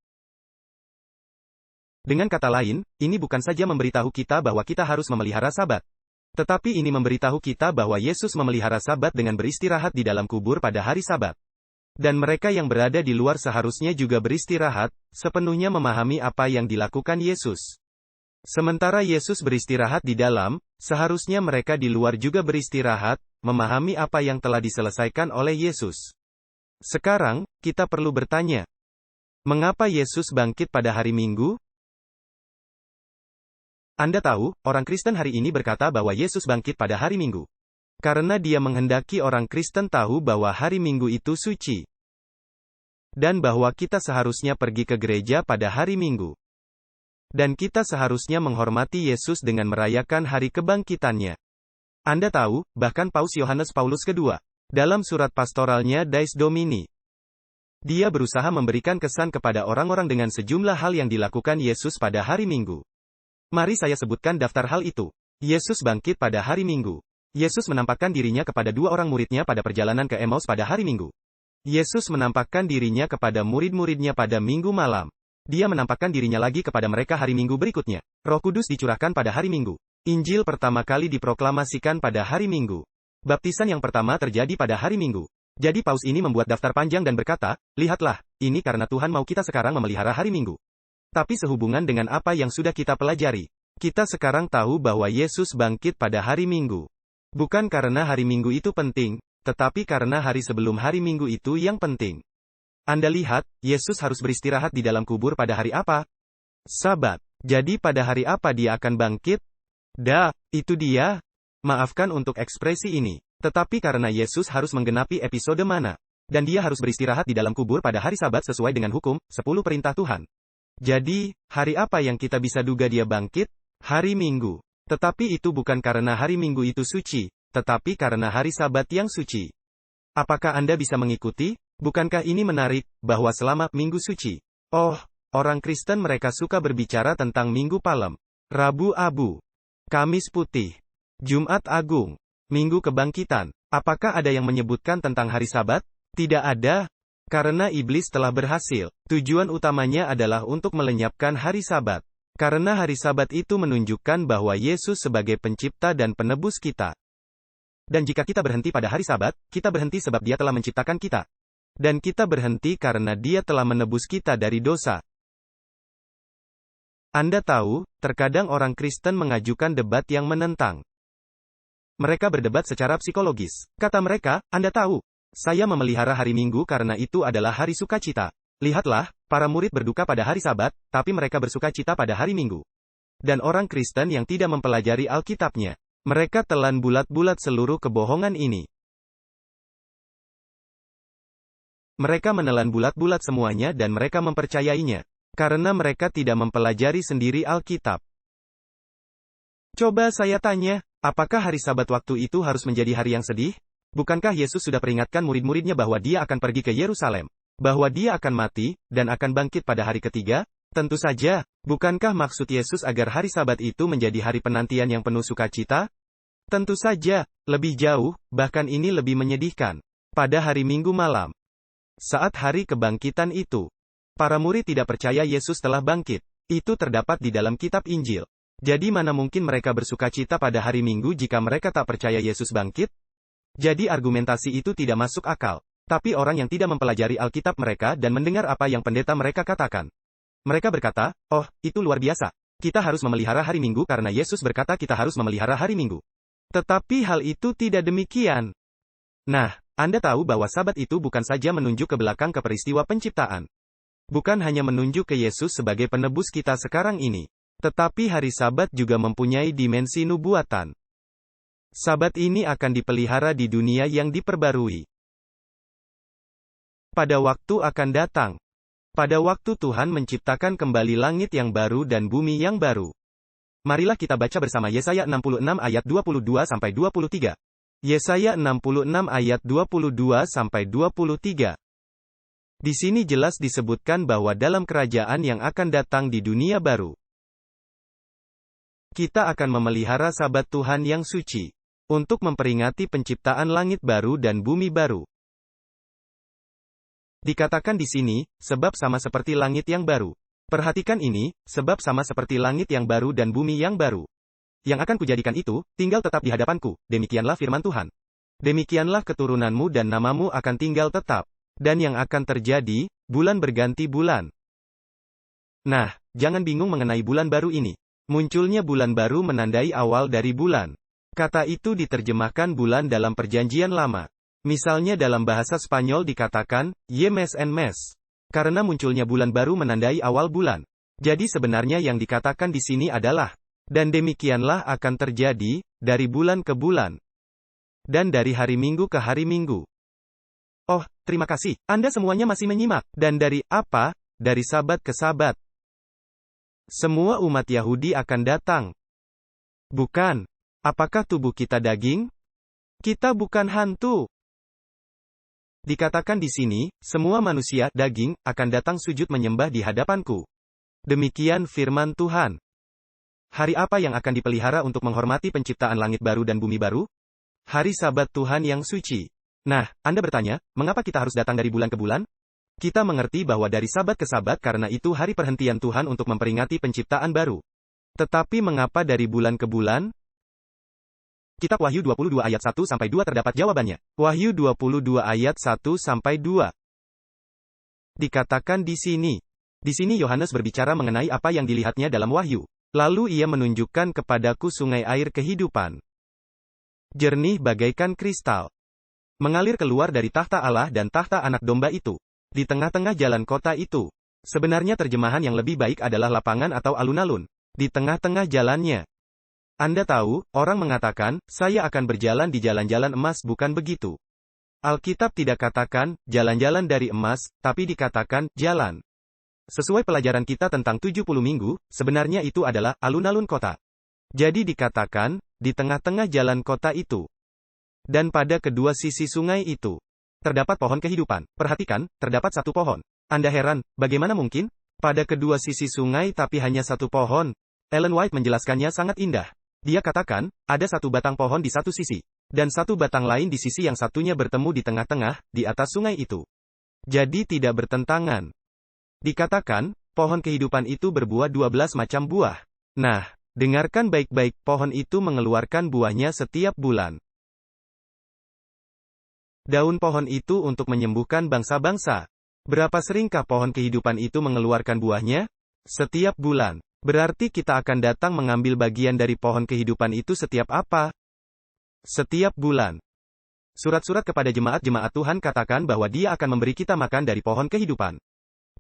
Dengan kata lain, ini bukan saja memberitahu kita bahwa kita harus memelihara Sabat. Tetapi ini memberitahu kita bahwa Yesus memelihara Sabat dengan beristirahat di dalam kubur pada hari Sabat. Dan mereka yang berada di luar seharusnya juga beristirahat, sepenuhnya memahami apa yang dilakukan Yesus. Sementara Yesus beristirahat di dalam, seharusnya mereka di luar juga beristirahat, memahami apa yang telah diselesaikan oleh Yesus. Sekarang, kita perlu bertanya, mengapa Yesus bangkit pada hari Minggu? Anda tahu, orang Kristen hari ini berkata bahwa Yesus bangkit pada hari Minggu. Karena dia menghendaki orang Kristen tahu bahwa hari Minggu itu suci. Dan bahwa kita seharusnya pergi ke gereja pada hari Minggu. Dan kita seharusnya menghormati Yesus dengan merayakan hari kebangkitannya. Anda tahu, bahkan Paus Yohanes Paulus II, dalam surat pastoralnya Dies Domini, dia berusaha memberikan kesan kepada orang-orang dengan sejumlah hal yang dilakukan Yesus pada hari Minggu. Mari saya sebutkan daftar hal itu. Yesus bangkit pada hari Minggu. Yesus menampakkan dirinya kepada dua orang muridnya pada perjalanan ke Emmaus pada hari Minggu. Yesus menampakkan dirinya kepada murid-muridnya pada Minggu malam. Dia menampakkan dirinya lagi kepada mereka hari Minggu berikutnya. Roh Kudus dicurahkan pada hari Minggu. Injil pertama kali diproklamasikan pada hari Minggu. Baptisan yang pertama terjadi pada hari Minggu. Jadi Paus ini membuat daftar panjang dan berkata, lihatlah, ini karena Tuhan mau kita sekarang memelihara hari Minggu. Tapi sehubungan dengan apa yang sudah kita pelajari, kita sekarang tahu bahwa Yesus bangkit pada hari Minggu. Bukan karena hari Minggu itu penting, tetapi karena hari sebelum hari Minggu itu yang penting. Anda lihat, Yesus harus beristirahat di dalam kubur pada hari apa? Sabat. Jadi pada hari apa dia akan bangkit? Itu dia. Maafkan untuk ekspresi ini. Tetapi karena Yesus harus menggenapi episode mana, dan dia harus beristirahat di dalam kubur pada hari Sabat sesuai dengan hukum, 10 perintah Tuhan. Jadi, hari apa yang kita bisa duga dia bangkit? Hari Minggu. Tetapi itu bukan karena hari Minggu itu suci, tetapi karena hari Sabat yang suci. Apakah Anda bisa mengikuti? Bukankah ini menarik, bahwa selama Minggu Suci, orang Kristen mereka suka berbicara tentang Minggu Palem, Rabu Abu, Kamis Putih, Jumat Agung, Minggu Kebangkitan. Apakah ada yang menyebutkan tentang hari Sabat? Tidak ada. Karena iblis telah berhasil. Tujuan utamanya adalah untuk melenyapkan hari Sabat. Karena hari Sabat itu menunjukkan bahwa Yesus sebagai pencipta dan penebus kita. Dan jika kita berhenti pada hari Sabat, kita berhenti sebab Dia telah menciptakan kita. Dan kita berhenti karena Dia telah menebus kita dari dosa. Anda tahu, terkadang orang Kristen mengajukan debat yang menentang. Mereka berdebat secara psikologis. Kata mereka, Anda tahu, saya memelihara hari Minggu karena itu adalah hari sukacita. Lihatlah, para murid berduka pada hari Sabat, tapi mereka bersukacita pada hari Minggu. Dan orang Kristen yang tidak mempelajari Alkitabnya, mereka telan bulat-bulat seluruh kebohongan ini. Mereka menelan bulat-bulat semuanya dan mereka mempercayainya. Karena mereka tidak mempelajari sendiri Alkitab. Coba saya tanya, apakah hari Sabat waktu itu harus menjadi hari yang sedih? Bukankah Yesus sudah peringatkan murid-muridnya bahwa Dia akan pergi ke Yerusalem? Bahwa Dia akan mati, dan akan bangkit pada hari ketiga? Tentu saja, bukankah maksud Yesus agar hari Sabat itu menjadi hari penantian yang penuh sukacita? Tentu saja, lebih jauh, bahkan ini lebih menyedihkan. Pada hari Minggu malam, saat hari kebangkitan itu, para murid tidak percaya Yesus telah bangkit. Itu terdapat di dalam kitab Injil. Jadi mana mungkin mereka bersukacita pada hari Minggu jika mereka tak percaya Yesus bangkit? Jadi argumentasi itu tidak masuk akal. Tapi orang yang tidak mempelajari Alkitab mereka dan mendengar apa yang pendeta mereka katakan. Mereka berkata, itu luar biasa. Kita harus memelihara hari Minggu karena Yesus berkata kita harus memelihara hari Minggu. Tetapi hal itu tidak demikian. Nah, Anda tahu bahwa Sabat itu bukan saja menunjuk ke belakang ke peristiwa penciptaan. Bukan hanya menunjuk ke Yesus sebagai penebus kita sekarang ini. Tetapi hari Sabat juga mempunyai dimensi nubuatan. Sabat ini akan dipelihara di dunia yang diperbarui. Pada waktu akan datang. Pada waktu Tuhan menciptakan kembali langit yang baru dan bumi yang baru. Marilah kita baca bersama Yesaya 66 ayat 22-23. Yesaya 66 ayat 22-23. Di sini jelas disebutkan bahwa dalam kerajaan yang akan datang di dunia baru, kita akan memelihara Sabat Tuhan yang suci. Untuk memperingati penciptaan langit baru dan bumi baru. Dikatakan di sini, sebab sama seperti langit yang baru. Perhatikan ini, sebab sama seperti langit yang baru dan bumi yang baru. Yang akan kujadikan itu, tinggal tetap di hadapanku, demikianlah firman Tuhan. Demikianlah keturunanmu dan namamu akan tinggal tetap. Dan yang akan terjadi, bulan berganti bulan. Nah, jangan bingung mengenai bulan baru ini. Munculnya bulan baru menandai awal dari bulan. Kata itu diterjemahkan bulan dalam Perjanjian Lama. Misalnya dalam bahasa Spanyol dikatakan, mes en mes. Karena munculnya bulan baru menandai awal bulan. Jadi sebenarnya yang dikatakan di sini adalah, dan demikianlah akan terjadi, dari bulan ke bulan. Dan dari hari Minggu ke hari Minggu. Terima kasih, Anda semuanya masih menyimak. Dan dari apa? Dari Sabat ke Sabat. Semua umat Yahudi akan datang. Bukan. Apakah tubuh kita daging? Kita bukan hantu. Dikatakan di sini, semua manusia, daging, akan datang sujud menyembah di hadapanku. Demikian firman Tuhan. Hari apa yang akan dipelihara untuk menghormati penciptaan langit baru dan bumi baru? Hari Sabat Tuhan yang suci. Nah, Anda bertanya, mengapa kita harus datang dari bulan ke bulan? Kita mengerti bahwa dari sabat ke sabat karena itu hari perhentian Tuhan untuk memperingati penciptaan baru. Tetapi mengapa dari bulan ke bulan? Kitab Wahyu 22 ayat 1-2 terdapat jawabannya. Wahyu 22 ayat 1-2. Dikatakan di sini. Di sini Yohanes berbicara mengenai apa yang dilihatnya dalam Wahyu. Lalu ia menunjukkan kepadaku sungai air kehidupan. Jernih bagaikan kristal. Mengalir keluar dari takhta Allah dan takhta anak domba itu. Di tengah-tengah jalan kota itu. Sebenarnya terjemahan yang lebih baik adalah lapangan atau alun-alun. Di tengah-tengah jalannya. Anda tahu, orang mengatakan, saya akan berjalan di jalan-jalan emas, bukan begitu. Alkitab tidak katakan, jalan-jalan dari emas, tapi dikatakan, jalan. Sesuai pelajaran kita tentang 70 minggu, sebenarnya itu adalah alun-alun kota. Jadi dikatakan, di tengah-tengah jalan kota itu. Dan pada kedua sisi sungai itu. Terdapat pohon kehidupan. Perhatikan, terdapat satu pohon. Anda heran, bagaimana mungkin? Pada kedua sisi sungai tapi hanya satu pohon. Ellen White menjelaskannya sangat indah. Dia katakan, ada satu batang pohon di satu sisi. Dan satu batang lain di sisi yang satunya bertemu di tengah-tengah, di atas sungai itu. Jadi tidak bertentangan. Dikatakan, pohon kehidupan itu berbuah 12 macam buah. Nah, dengarkan baik-baik, pohon itu mengeluarkan buahnya setiap bulan. Daun pohon itu untuk menyembuhkan bangsa-bangsa. Berapa seringkah pohon kehidupan itu mengeluarkan buahnya? Setiap bulan. Berarti kita akan datang mengambil bagian dari pohon kehidupan itu setiap apa? Setiap bulan. Surat-surat kepada jemaat-jemaat Tuhan katakan bahwa Dia akan memberi kita makan dari pohon kehidupan.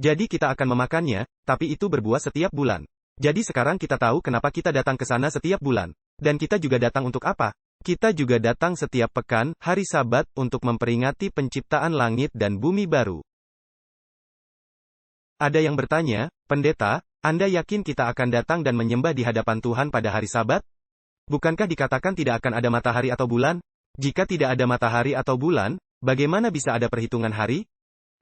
Jadi kita akan memakannya, tapi itu berbuah setiap bulan. Jadi sekarang kita tahu kenapa kita datang ke sana setiap bulan. Dan kita juga datang untuk apa? Kita juga datang setiap pekan, hari Sabat, untuk memperingati penciptaan langit dan bumi baru. Ada yang bertanya, pendeta, Anda yakin kita akan datang dan menyembah di hadapan Tuhan pada hari Sabat? Bukankah dikatakan tidak akan ada matahari atau bulan? Jika tidak ada matahari atau bulan, bagaimana bisa ada perhitungan hari?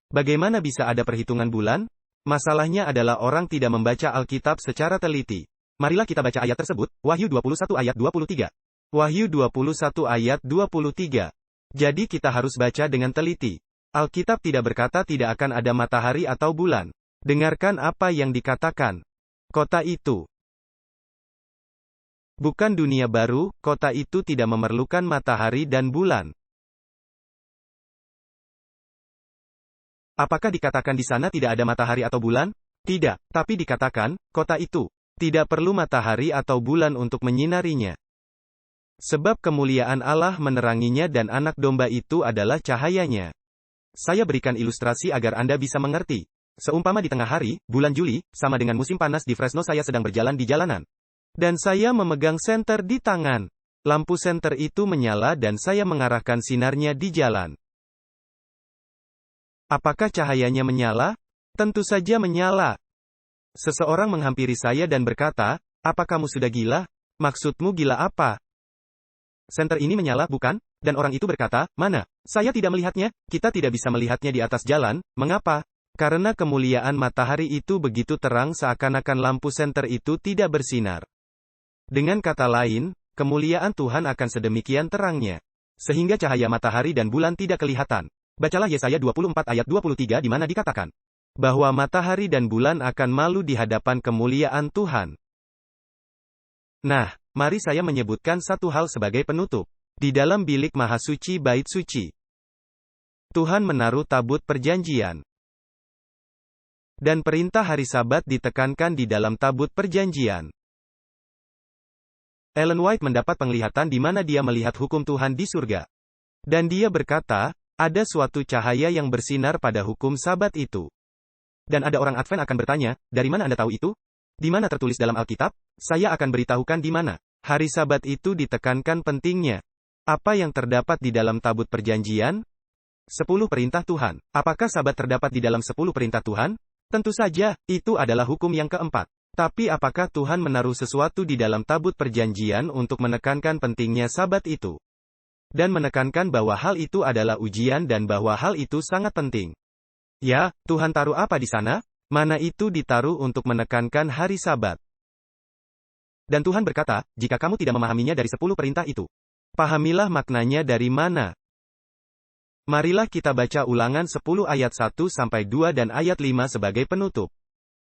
Bagaimana bisa ada perhitungan bulan? Masalahnya adalah orang tidak membaca Alkitab secara teliti. Marilah kita baca ayat tersebut, Wahyu 21 ayat 23. Wahyu 21 ayat 23. Jadi kita harus baca dengan teliti. Alkitab tidak berkata tidak akan ada matahari atau bulan. Dengarkan apa yang dikatakan. Kota itu. Bukan dunia baru, kota itu tidak memerlukan matahari dan bulan. Apakah dikatakan di sana tidak ada matahari atau bulan? Tidak, tapi dikatakan, kota itu tidak perlu matahari atau bulan untuk menyinarinya. Sebab kemuliaan Allah meneranginya dan anak domba itu adalah cahayanya. Saya berikan ilustrasi agar Anda bisa mengerti. Seumpama di tengah hari, bulan Juli, sama dengan musim panas di Fresno, saya sedang berjalan di jalanan. Dan saya memegang senter di tangan. Lampu senter itu menyala dan saya mengarahkan sinarnya di jalan. Apakah cahayanya menyala? Tentu saja menyala. Seseorang menghampiri saya dan berkata, "Apa kamu sudah gila? Maksudmu gila apa? Senter ini menyala, bukan?" Dan orang itu berkata, "Mana? Saya tidak melihatnya." Kita tidak bisa melihatnya di atas jalan. Mengapa? Karena kemuliaan matahari itu begitu terang seakan-akan lampu senter itu tidak bersinar. Dengan kata lain, kemuliaan Tuhan akan sedemikian terangnya. Sehingga cahaya matahari dan bulan tidak kelihatan. Bacalah Yesaya 24 ayat 23 di mana dikatakan bahwa matahari dan bulan akan malu di hadapan kemuliaan Tuhan. Nah, mari saya menyebutkan satu hal sebagai penutup. Di dalam bilik maha suci bait suci, Tuhan menaruh tabut perjanjian. Dan perintah hari Sabat ditekankan di dalam tabut perjanjian. Ellen White mendapat penglihatan di mana dia melihat hukum Tuhan di surga. Dan dia berkata, ada suatu cahaya yang bersinar pada hukum Sabat itu. Dan ada orang Advent akan bertanya, dari mana Anda tahu itu? Di mana tertulis dalam Alkitab? Saya akan beritahukan di mana. Hari Sabat itu ditekankan pentingnya. Apa yang terdapat di dalam tabut perjanjian? 10 perintah Tuhan. Apakah Sabat terdapat di dalam 10 perintah Tuhan? Tentu saja, itu adalah hukum yang keempat. Tapi apakah Tuhan menaruh sesuatu di dalam tabut perjanjian untuk menekankan pentingnya Sabat itu? Dan menekankan bahwa hal itu adalah ujian dan bahwa hal itu sangat penting. Ya, Tuhan taruh apa di sana? Mana itu ditaruh untuk menekankan hari Sabat. Dan Tuhan berkata, jika kamu tidak memahaminya dari 10 perintah itu, Pahamilah maknanya dari mana. Marilah kita baca Ulangan 10 ayat 1-2 dan ayat 5 sebagai penutup.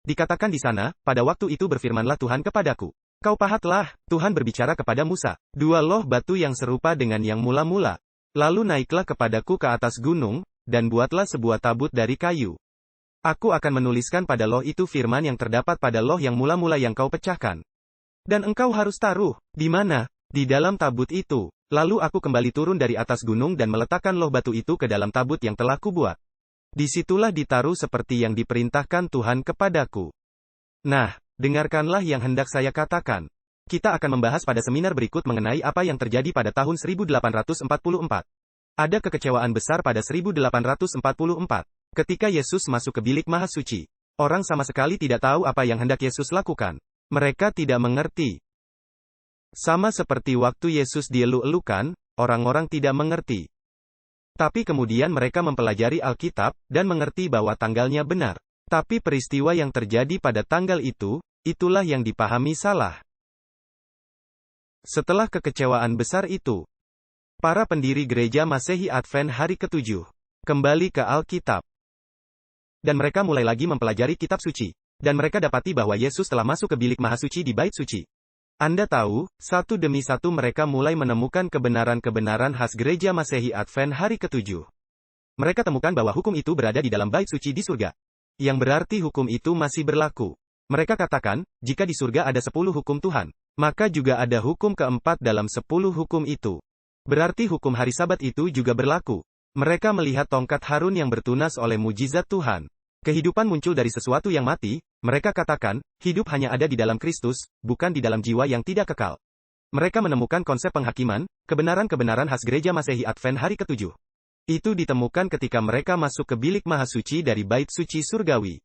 Dikatakan di sana, pada waktu itu berfirmanlah Tuhan kepadaku. Kau pahatlah, Tuhan berbicara kepada Musa. 2 loh batu yang serupa dengan yang mula-mula. Lalu naiklah kepadaku ke atas gunung, dan buatlah sebuah tabut dari kayu. Aku akan menuliskan pada loh itu firman yang terdapat pada loh yang mula-mula yang kau pecahkan. Dan engkau harus taruh, di mana? Di dalam tabut itu. Lalu aku kembali turun dari atas gunung dan meletakkan loh batu itu ke dalam tabut yang telah kubuat. Disitulah ditaruh seperti yang diperintahkan Tuhan kepadaku. Nah, dengarkanlah yang hendak saya katakan. Kita akan membahas pada seminar berikut mengenai apa yang terjadi pada tahun 1844. Ada kekecewaan besar pada 1844. Ketika Yesus masuk ke bilik Maha Suci. Orang sama sekali tidak tahu apa yang hendak Yesus lakukan. Mereka tidak mengerti. Sama seperti waktu Yesus dieluk-elukan, orang-orang tidak mengerti. Tapi kemudian mereka mempelajari Alkitab, dan mengerti bahwa tanggalnya benar. Tapi peristiwa yang terjadi pada tanggal itu, itulah yang dipahami salah. Setelah kekecewaan besar itu, para pendiri gereja Masehi Advent hari ke-7, kembali ke Alkitab. Dan mereka mulai lagi mempelajari kitab suci. Dan mereka dapati bahwa Yesus telah masuk ke bilik Maha Suci di Bait Suci. Anda tahu, satu demi satu mereka mulai menemukan kebenaran-kebenaran khas gereja Masehi Advent hari ke-7. Mereka temukan bahwa hukum itu berada di dalam bait suci di surga. Yang berarti hukum itu masih berlaku. Mereka katakan, jika di surga ada 10 hukum Tuhan, maka juga ada hukum keempat dalam 10 hukum itu. Berarti hukum hari Sabat itu juga berlaku. Mereka melihat tongkat Harun yang bertunas oleh mujizat Tuhan. Kehidupan muncul dari sesuatu yang mati. Mereka katakan, hidup hanya ada di dalam Kristus, bukan di dalam jiwa yang tidak kekal. Mereka menemukan konsep penghakiman, kebenaran-kebenaran khas gereja Masehi Advent hari ke-7. Itu ditemukan ketika mereka masuk ke bilik Maha Suci dari Bait Suci Surgawi.